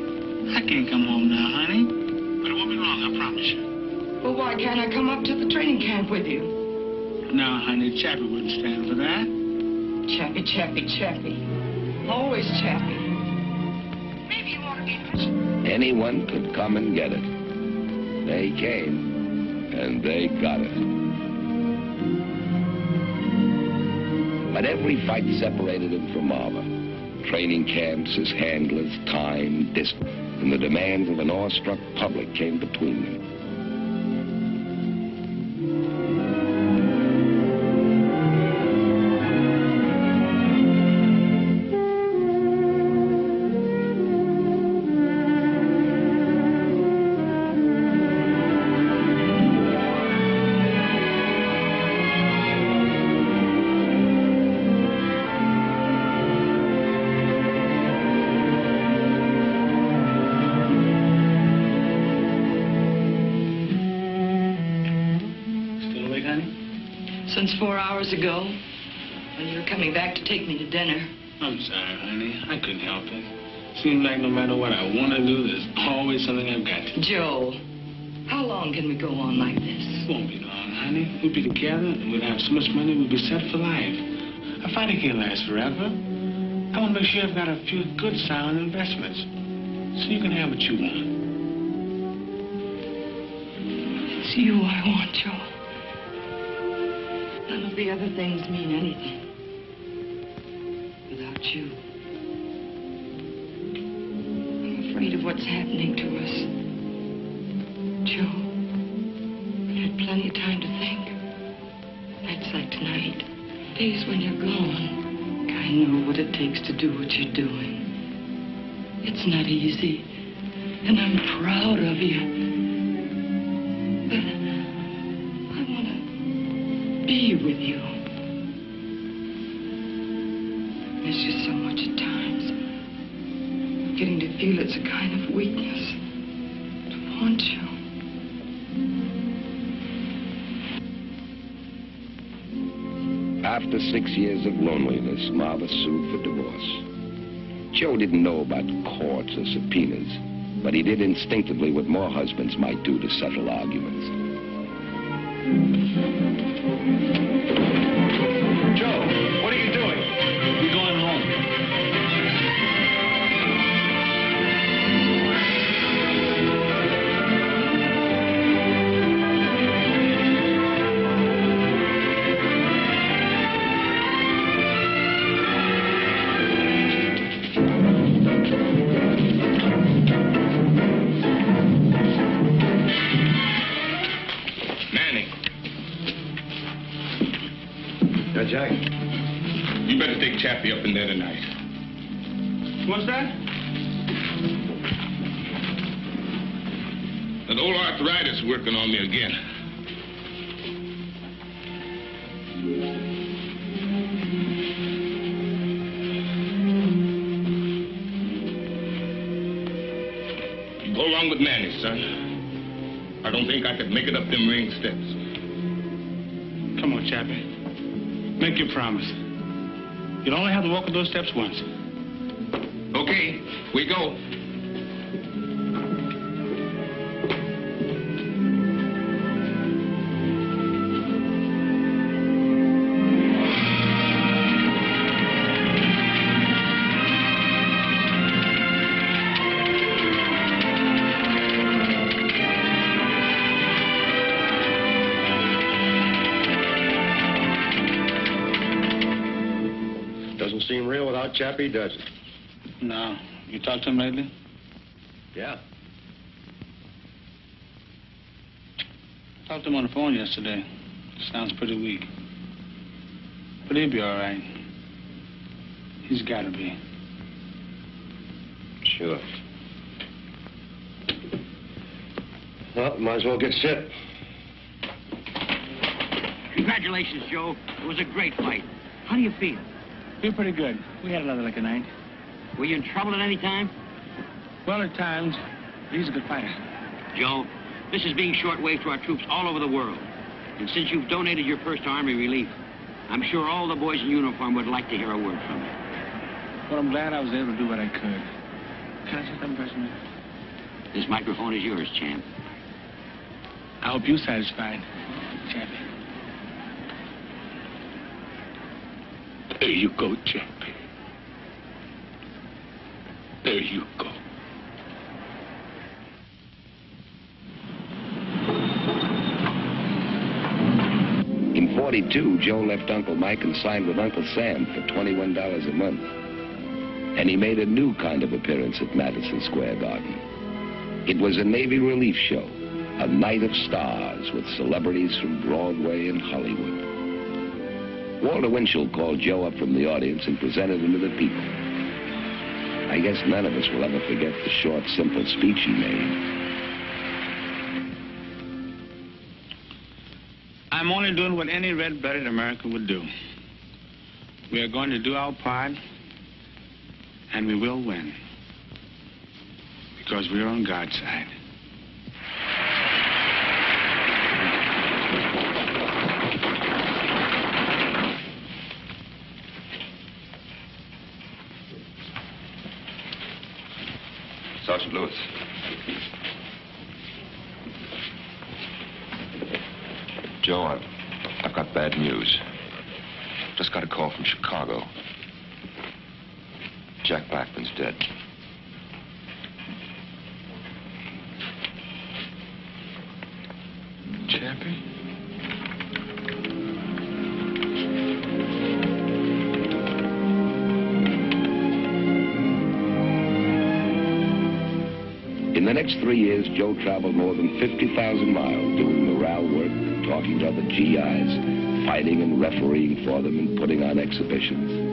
S4: I can't come home now, honey. But it won't be long, I promise you.
S11: Well, why can't I come up to the training camp with you?
S4: No, honey, Chappie wouldn't stand for that.
S11: Chappie, Chappie, Chappie. Always Chappie. Maybe you want to be...
S2: Anyone could come and get it. They came, and they got it. But every fight separated him from Marva. Training camps, his handlers, time, distance, and the demands of an awestruck public came between them.
S11: Since 4 hours ago, when you were coming back to take me to dinner.
S4: I'm sorry, honey. I couldn't help it. Seems like no matter what I want to do, there's always something I've got to do.
S11: Joe, how long can we go on like this?
S4: It won't be long, honey. We'll be together, and we'll have so much money, we'll be set for life. A fighting can't last forever. I want to make sure I've got a few good, sound investments, so you can have what you want.
S11: It's you I want, Joe. None of the other things mean anything without you. I'm afraid of what's happening to us. Joe, I've had plenty of time to think. Nights like tonight, days when you're gone. I know what it takes to do what you're doing. It's not easy, and I'm proud of you. But I want to be with you. I miss you so much at times. Getting to feel it's a kind of weakness to want you.
S2: After 6 years of loneliness, Marva sued for divorce. Joe didn't know about courts or subpoenas, but he did instinctively what more husbands might do to settle arguments.
S3: Joe, what are you doing? We're going home.
S9: Jack, you better take Chappie up in there tonight.
S4: What's that?
S9: That old arthritis is working on me again. You go along with Manny, son. I don't think I could make it up them ring steps.
S4: Come on, Chappie. Make your promise. You'll only have to walk up those steps once.
S9: Okay, we go.
S19: Seem real without Chappie, does it?
S4: No. You talked to him lately?
S19: Yeah.
S4: Talked to him on the phone yesterday. Sounds pretty weak. But he'll be all right. He's got to be.
S19: Sure. Well, might as well get set.
S18: Congratulations, Joe. It was a great fight. How do you feel?
S4: Feel pretty good. We had another lucky night.
S18: Were you in trouble at any time?
S4: Well, at times. He's a good fighter.
S18: Joe, this is being shortwave to our troops all over the world. And since you've donated your first Army relief, I'm sure all the boys in uniform would like to hear a word from you.
S3: Well, I'm glad I was able to do what I could. Can I say something first, man?
S14: This microphone is yours, champ.
S3: I hope you're satisfied, Chappie.
S9: There you go, Chappie. There you go.
S2: In '42, Joe left Uncle Mike and signed with Uncle Sam for $21 a month. And he made a new kind of appearance at Madison Square Garden. It was a Navy relief show, a night of stars with celebrities from Broadway and Hollywood. Walter Winchell called Joe up from the audience and presented him to the people. I guess none of us will ever forget the short, simple speech he made.
S3: I'm only doing what any red-blooded American would do. We are going to do our part, and we will win. Because we are on God's side.
S12: Sergeant Lewis. Joe, I've got bad news. Just got a call from Chicago. Jack Blackman's dead.
S3: Chappie?
S2: In the next 3 years, Joe traveled more than 50,000 miles doing morale work, talking to other GIs, fighting and refereeing for them and putting on exhibitions.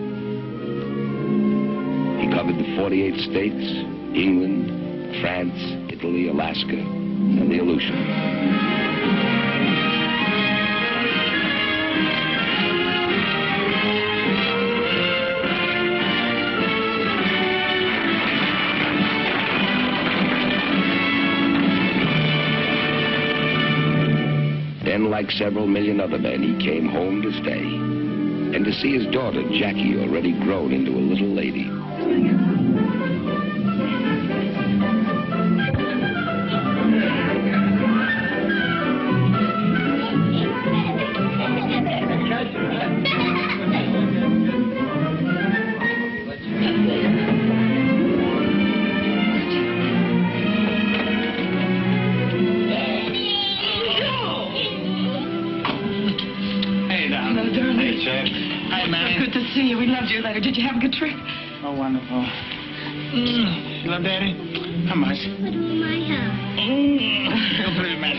S2: He covered the 48 states, England, France, Italy, Alaska, and the Aleutians. Then, like several million other men, he came home to stay. And to see his daughter, Jackie, already grown into a little lady.
S11: Did you have a good trip?
S3: Oh, wonderful. You love Daddy? How much?
S20: Put him in my house.
S3: You'll put him in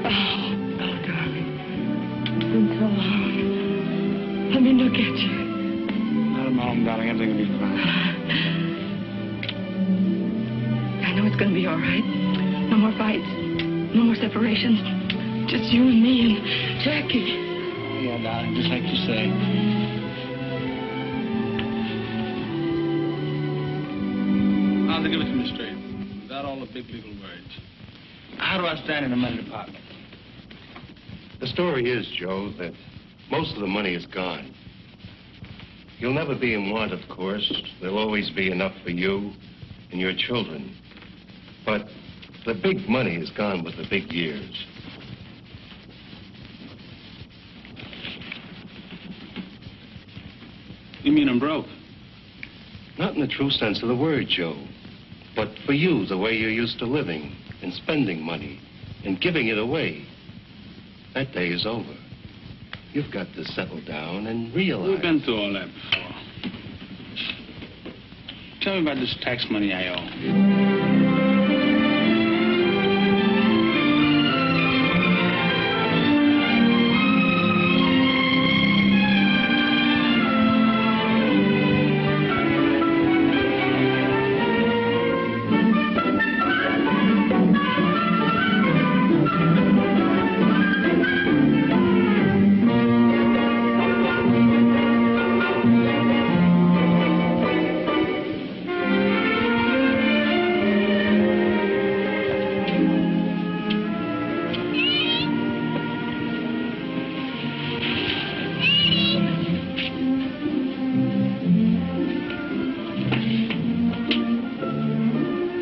S11: Oh, darling. It's been so long. Let me look at you.
S3: Not at home, darling. Everything will be fine.
S11: I know it's going to be all right. No more fights. No more separations. Just you and me and Jackie.
S3: Yeah, darling, just like you say. Now, to give it to me straight, without all the big legal words, how do I stand in the money department?
S7: The story is, Joe, that most of the money is gone. You'll never be in want, of course. There'll always be enough for you and your children. But the big money is gone with the big years.
S3: You mean I'm broke?
S7: Not in the true sense of the word, Joe. But for you, the way you're used to living and spending money and giving it away, that day is over. You've got to settle down and realize.
S3: We've been through all that before. Tell me about this tax money I owe.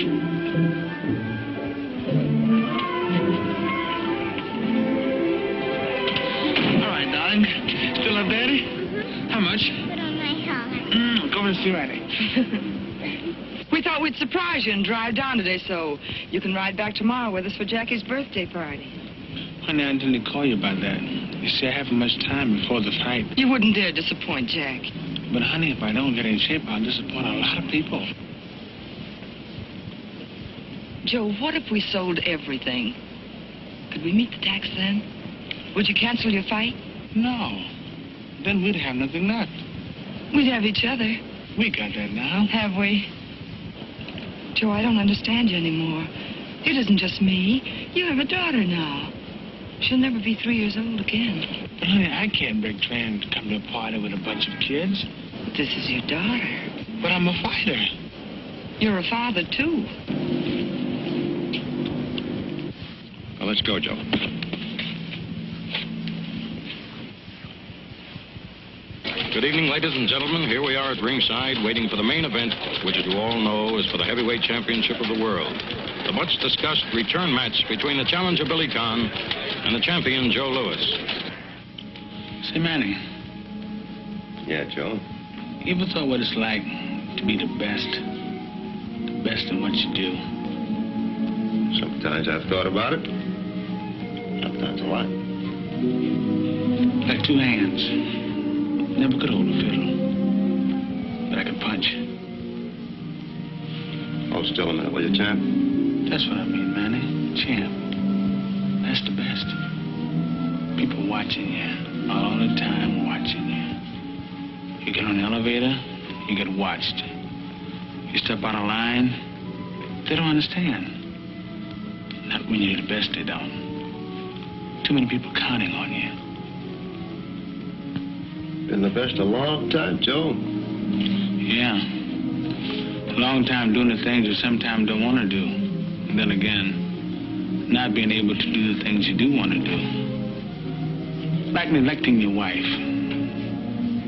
S4: All right, darling. Still up, Daddy? How much?
S20: Put on my hat.
S4: Go over and see Randy.
S11: We thought we'd surprise you and drive down today so you can ride back tomorrow with us for Jackie's birthday party.
S3: Honey, I didn't call you about that. You see, I haven't much time before the fight.
S11: You wouldn't dare disappoint Jack.
S3: But, honey, if I don't get in shape, I'll disappoint a lot of people.
S11: Joe, what if we sold everything? Could we meet the tax then? Would you cancel your fight?
S3: No. Then we'd have nothing left.
S11: We'd have each other.
S3: We got that now.
S11: Have we? Joe, I don't understand you anymore. It isn't just me. You have a daughter now. She'll never be 3 years old again.
S3: But, honey, I can't break train to come to a party with a bunch of kids.
S11: But this is your daughter.
S3: But I'm a fighter.
S11: You're a father, too.
S8: Well, let's go, Joe. Good evening, ladies and gentlemen. Here we are at ringside waiting for the main event, which, as you all know, is for the heavyweight championship of the world. The much-discussed return match between the challenger, Billy Conn, and the champion, Joe Louis.
S3: Say, Manny.
S7: Yeah, Joe?
S3: You ever thought what it's like to be the best? The best in what you do?
S7: Sometimes I've thought about it. Sometimes a lot.
S3: Like two hands. Never could hold a fiddle. But I could punch.
S7: Hold still a minute, will you, champ?
S3: That's what I mean, Manny. Champ. That's the best. People watching you. All the time watching you. You get on the elevator, you get watched. You step out of line, they don't understand. Not when you're the best, they don't. Too many people counting on you.
S7: Been the best a long time, Joe.
S3: Yeah. A long time doing the things you sometimes don't want to do. And then again, not being able to do the things you do want to do. Like neglecting your wife.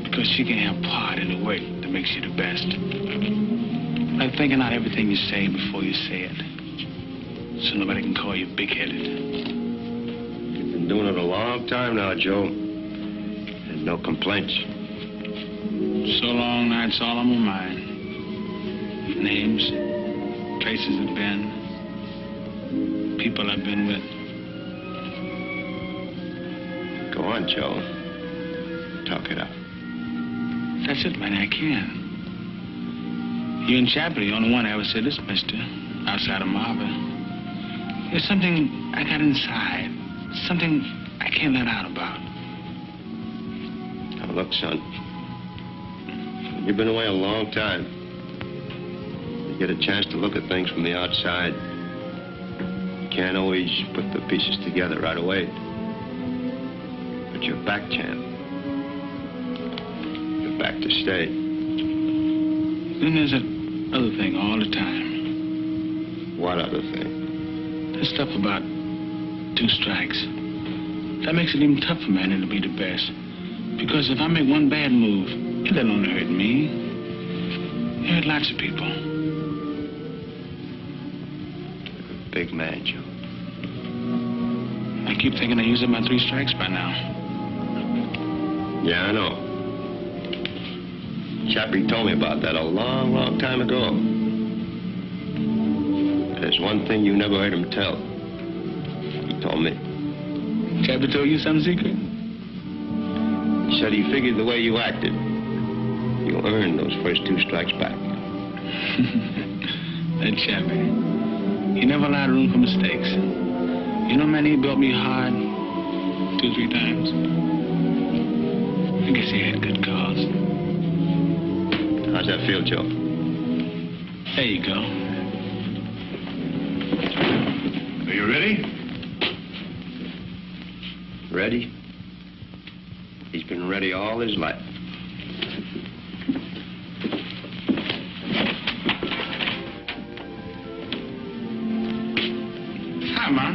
S3: Because she can have part in the work that makes you the best. Like thinking out everything you say before you say it. So nobody can call you big-headed.
S7: You've been doing it a long time now, Joe. And no complaints.
S3: So long, now it's all on my mind. Names, places I've been, people I've been with.
S7: Go on, Joe. Talk it out.
S3: That's it, man, I can. You and Chappie are the only one I ever said this, mister, outside of Marvin. There's something I got inside, something I can't let out about.
S7: Now, look, son. You've been away a long time. You get a chance to look at things from the outside. You can't always put the pieces together right away. But you're back, champ. You're back to stay.
S3: Then there's that other thing all the time.
S7: What other thing?
S3: That stuff about 2 strikes. That makes it even tougher, man, to be the best. Because if I make one bad move, it doesn't only hurt me. It hurt lots of people.
S7: Big man, Joe.
S3: I keep thinking I used up my 3 strikes by now.
S7: Yeah, I know. Chappie told me about that a long, long time ago. There's one thing you never heard him tell. He told me.
S3: Chappie told you some secret?
S7: He said he figured the way you acted, you'll earn those first 2 strikes back.
S3: That Chappie. He never allowed room for mistakes. You know, man, he built me hard 2 or 3 times. I guess he had good cause.
S7: How's that feel, Joe?
S3: There you go.
S7: Are you ready? Ready? He's been ready all his life.
S3: Hi, Mom.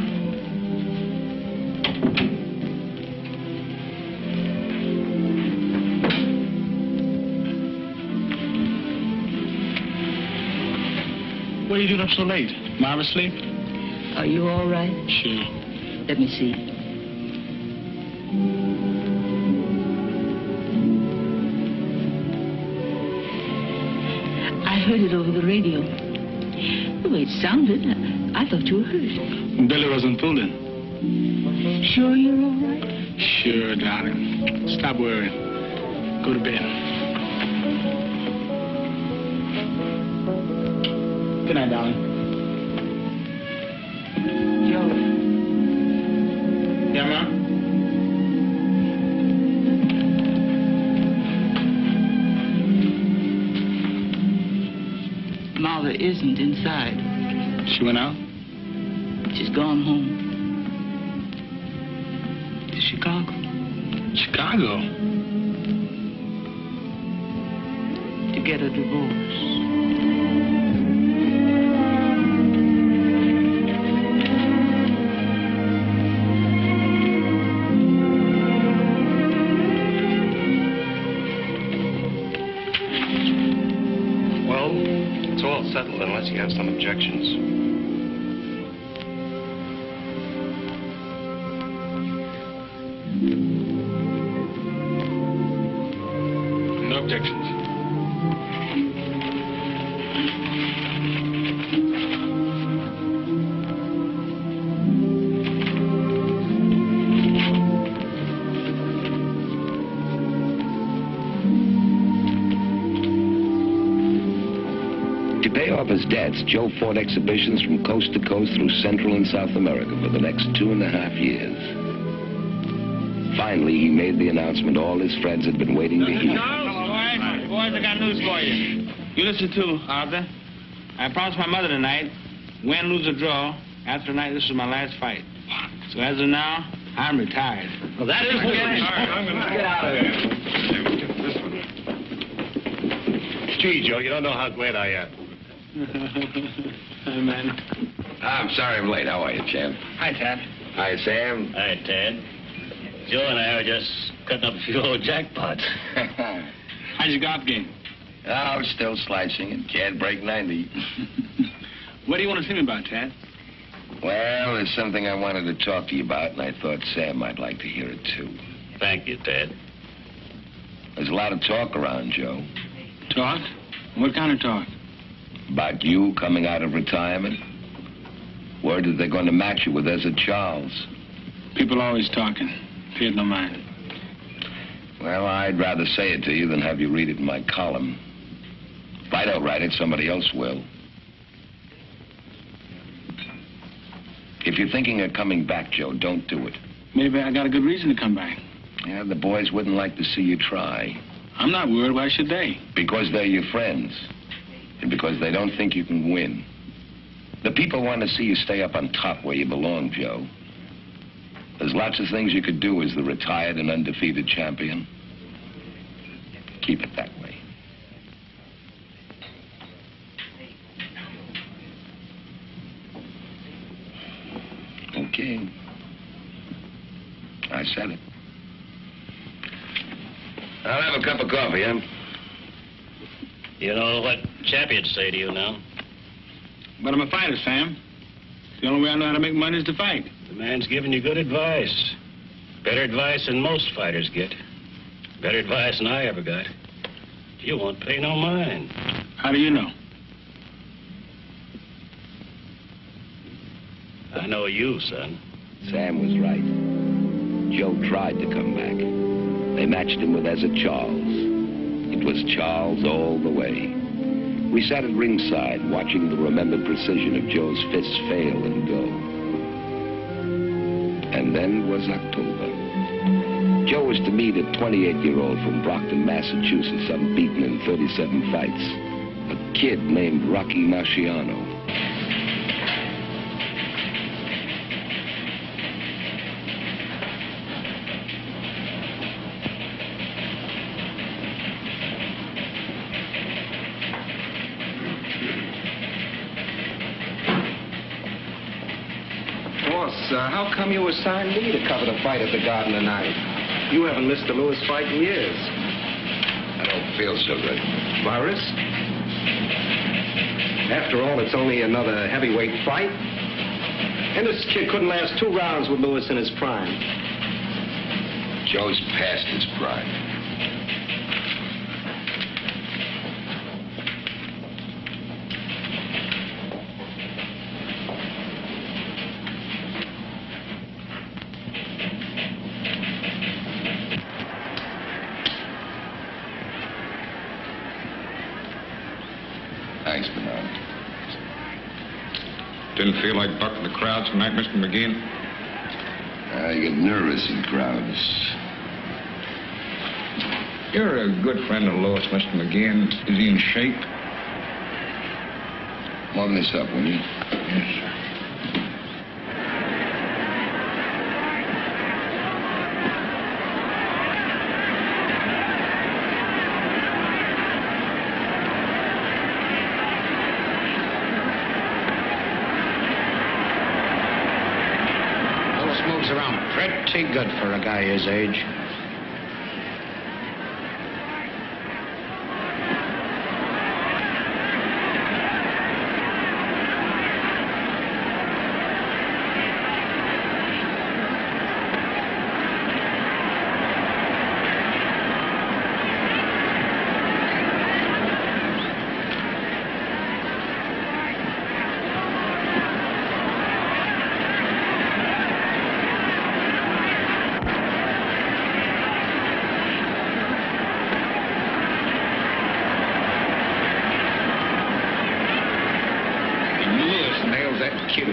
S4: Where
S3: you doing up so late? Mama asleep?
S6: Are you all right?
S3: Sure.
S6: Let me see. I heard it over the radio. The way it sounded, I thought you were hurt.
S3: Billy wasn't fooling.
S6: Sure you're all right?
S3: Sure, darling. Stop worrying. Go to bed. Good night, darling.
S6: Joe.
S3: Yeah, Mom?
S6: Martha isn't inside.
S3: She went out?
S6: She's gone home. To Chicago.
S3: Chicago?
S6: To get a divorce.
S7: Well, it's all settled unless you have some objections.
S3: No objections.
S2: To pay off his debts, Joe fought exhibitions from coast to coast through Central and South America for the next 2.5 years. Finally, he made the announcement all his friends had been waiting to hear.
S3: Boys, I got news for you. You listen too, Arthur. I promised my mother tonight, win, lose, or draw, after tonight, this is my last fight. So as of now, I'm retired.
S18: Well, that is good.
S3: Get out of here.
S7: Gee, Joe, you don't know how glad I am.
S3: Hey, man.
S2: I'm sorry I'm late. How are you, champ?
S3: Hi, Tad.
S2: Hi, Sam.
S18: Hi, Ted. Joe and I are just cutting up a few old jackpots.
S3: How's your golf game?
S2: Oh, still slicing it. Can't break 90.
S3: What do you want to see me about, Tad?
S2: Well, there's something I wanted to talk to you about, and I thought Sam might like to hear it, too.
S18: Thank you, Ted.
S2: There's a lot of talk around, Joe.
S3: Talk? What kind of talk?
S2: About you coming out of retirement. Word that they're going to match you with Ezra Charles.
S3: People always talking. Pay it no mind.
S2: Well, I'd rather say it to you than have you read it in my column. If I don't write it, somebody else will. If you're thinking of coming back, Joe, don't do it.
S3: Maybe I got a good reason to come back.
S2: Yeah, the boys wouldn't like to see you try.
S3: I'm not worried. Why should they?
S2: Because they're your friends. And because they don't think you can win. The people want to see you stay up on top where you belong, Joe. There's lots of things you could do as the retired and undefeated champion. Keep it that way. Okay. I said it. I'll have a cup of coffee, huh?
S18: You know what champions say to you now?
S3: But I'm a fighter, Sam. The only way I know how to make money is to fight.
S18: The man's giving you good advice. Better advice than most fighters get. Better advice than I ever got. You won't pay no mind.
S3: How do you know?
S18: I know you, son.
S2: Sam was right. Joe tried to come back. They matched him with Ezra Charles. It was Charles all the way. We sat at ringside watching the remembered precision of Joe's fists fail and go. And then was October. Joe was to meet a 28-year-old from Brockton, Massachusetts, unbeaten in 37 fights. A kid named Rocky Marciano.
S1: How come you assigned me to cover the fight at the Garden tonight? You haven't missed a Lewis fight in years.
S2: I don't feel so good.
S1: Virus? After all, it's only another heavyweight fight. And this kid couldn't last 2 rounds with Lewis in his prime.
S2: Joe's past his prime. Thanks, Bernard.
S8: Didn't feel like bucking the crowds tonight, Mr. McGean?
S2: You get nervous in crowds.
S8: You're a good friend of Lewis, Mr. McGean. Is he in shape?
S2: Warm this up, will you?
S8: Yes, sir.
S19: Moves around pretty good for a guy his age.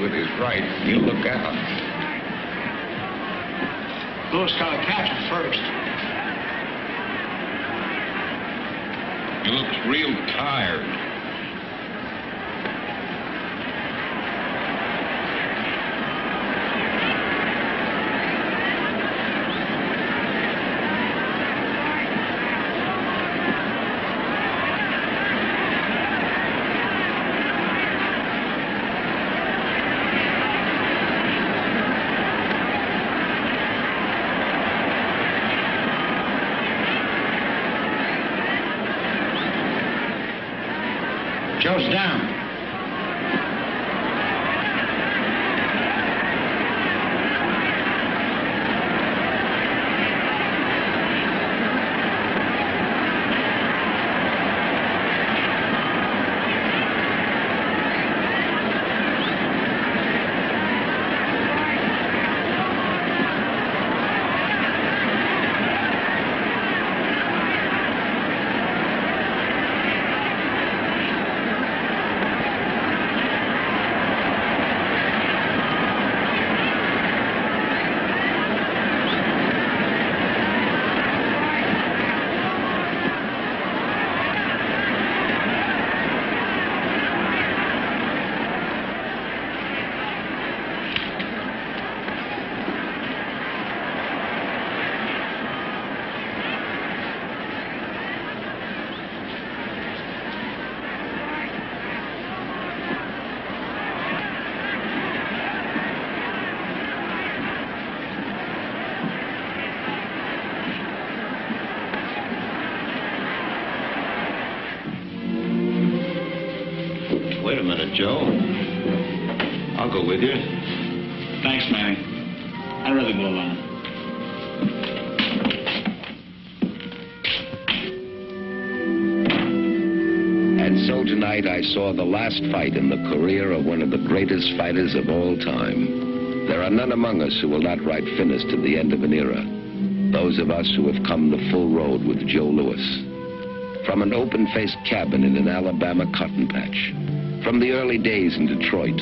S8: With his right, you look out.
S19: Lewis got to catch him first.
S8: He looks real tired.
S19: Joe's down.
S12: Wait a minute, Joe. I'll go with you.
S3: Thanks, Manny. I'd rather go alone.
S2: And so tonight I saw the last fight in the career of one of the greatest fighters of all time. There are none among us who will not write finish to the end of an era. Those of us who have come the full road with Joe Louis. From an open-faced cabin in an Alabama cotton patch. From the early days in Detroit,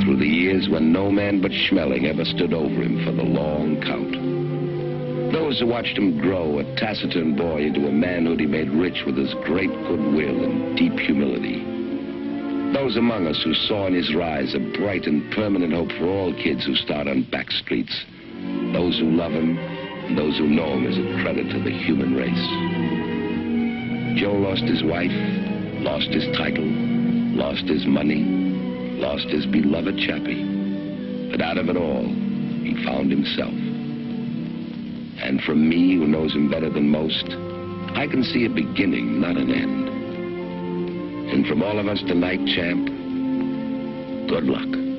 S2: through the years when no man but Schmeling ever stood over him for the long count. Those who watched him grow, a taciturn boy, into a manhood he made rich with his great goodwill and deep humility. Those among us who saw in his rise a bright and permanent hope for all kids who start on back streets. Those who love him, and those who know him as a credit to the human race. Joe lost his wife, lost his title, lost his money, lost his beloved Chappie. But out of it all, he found himself. And from me, who knows him better than most, I can see a beginning, not an end. And from all of us tonight, champ, good luck.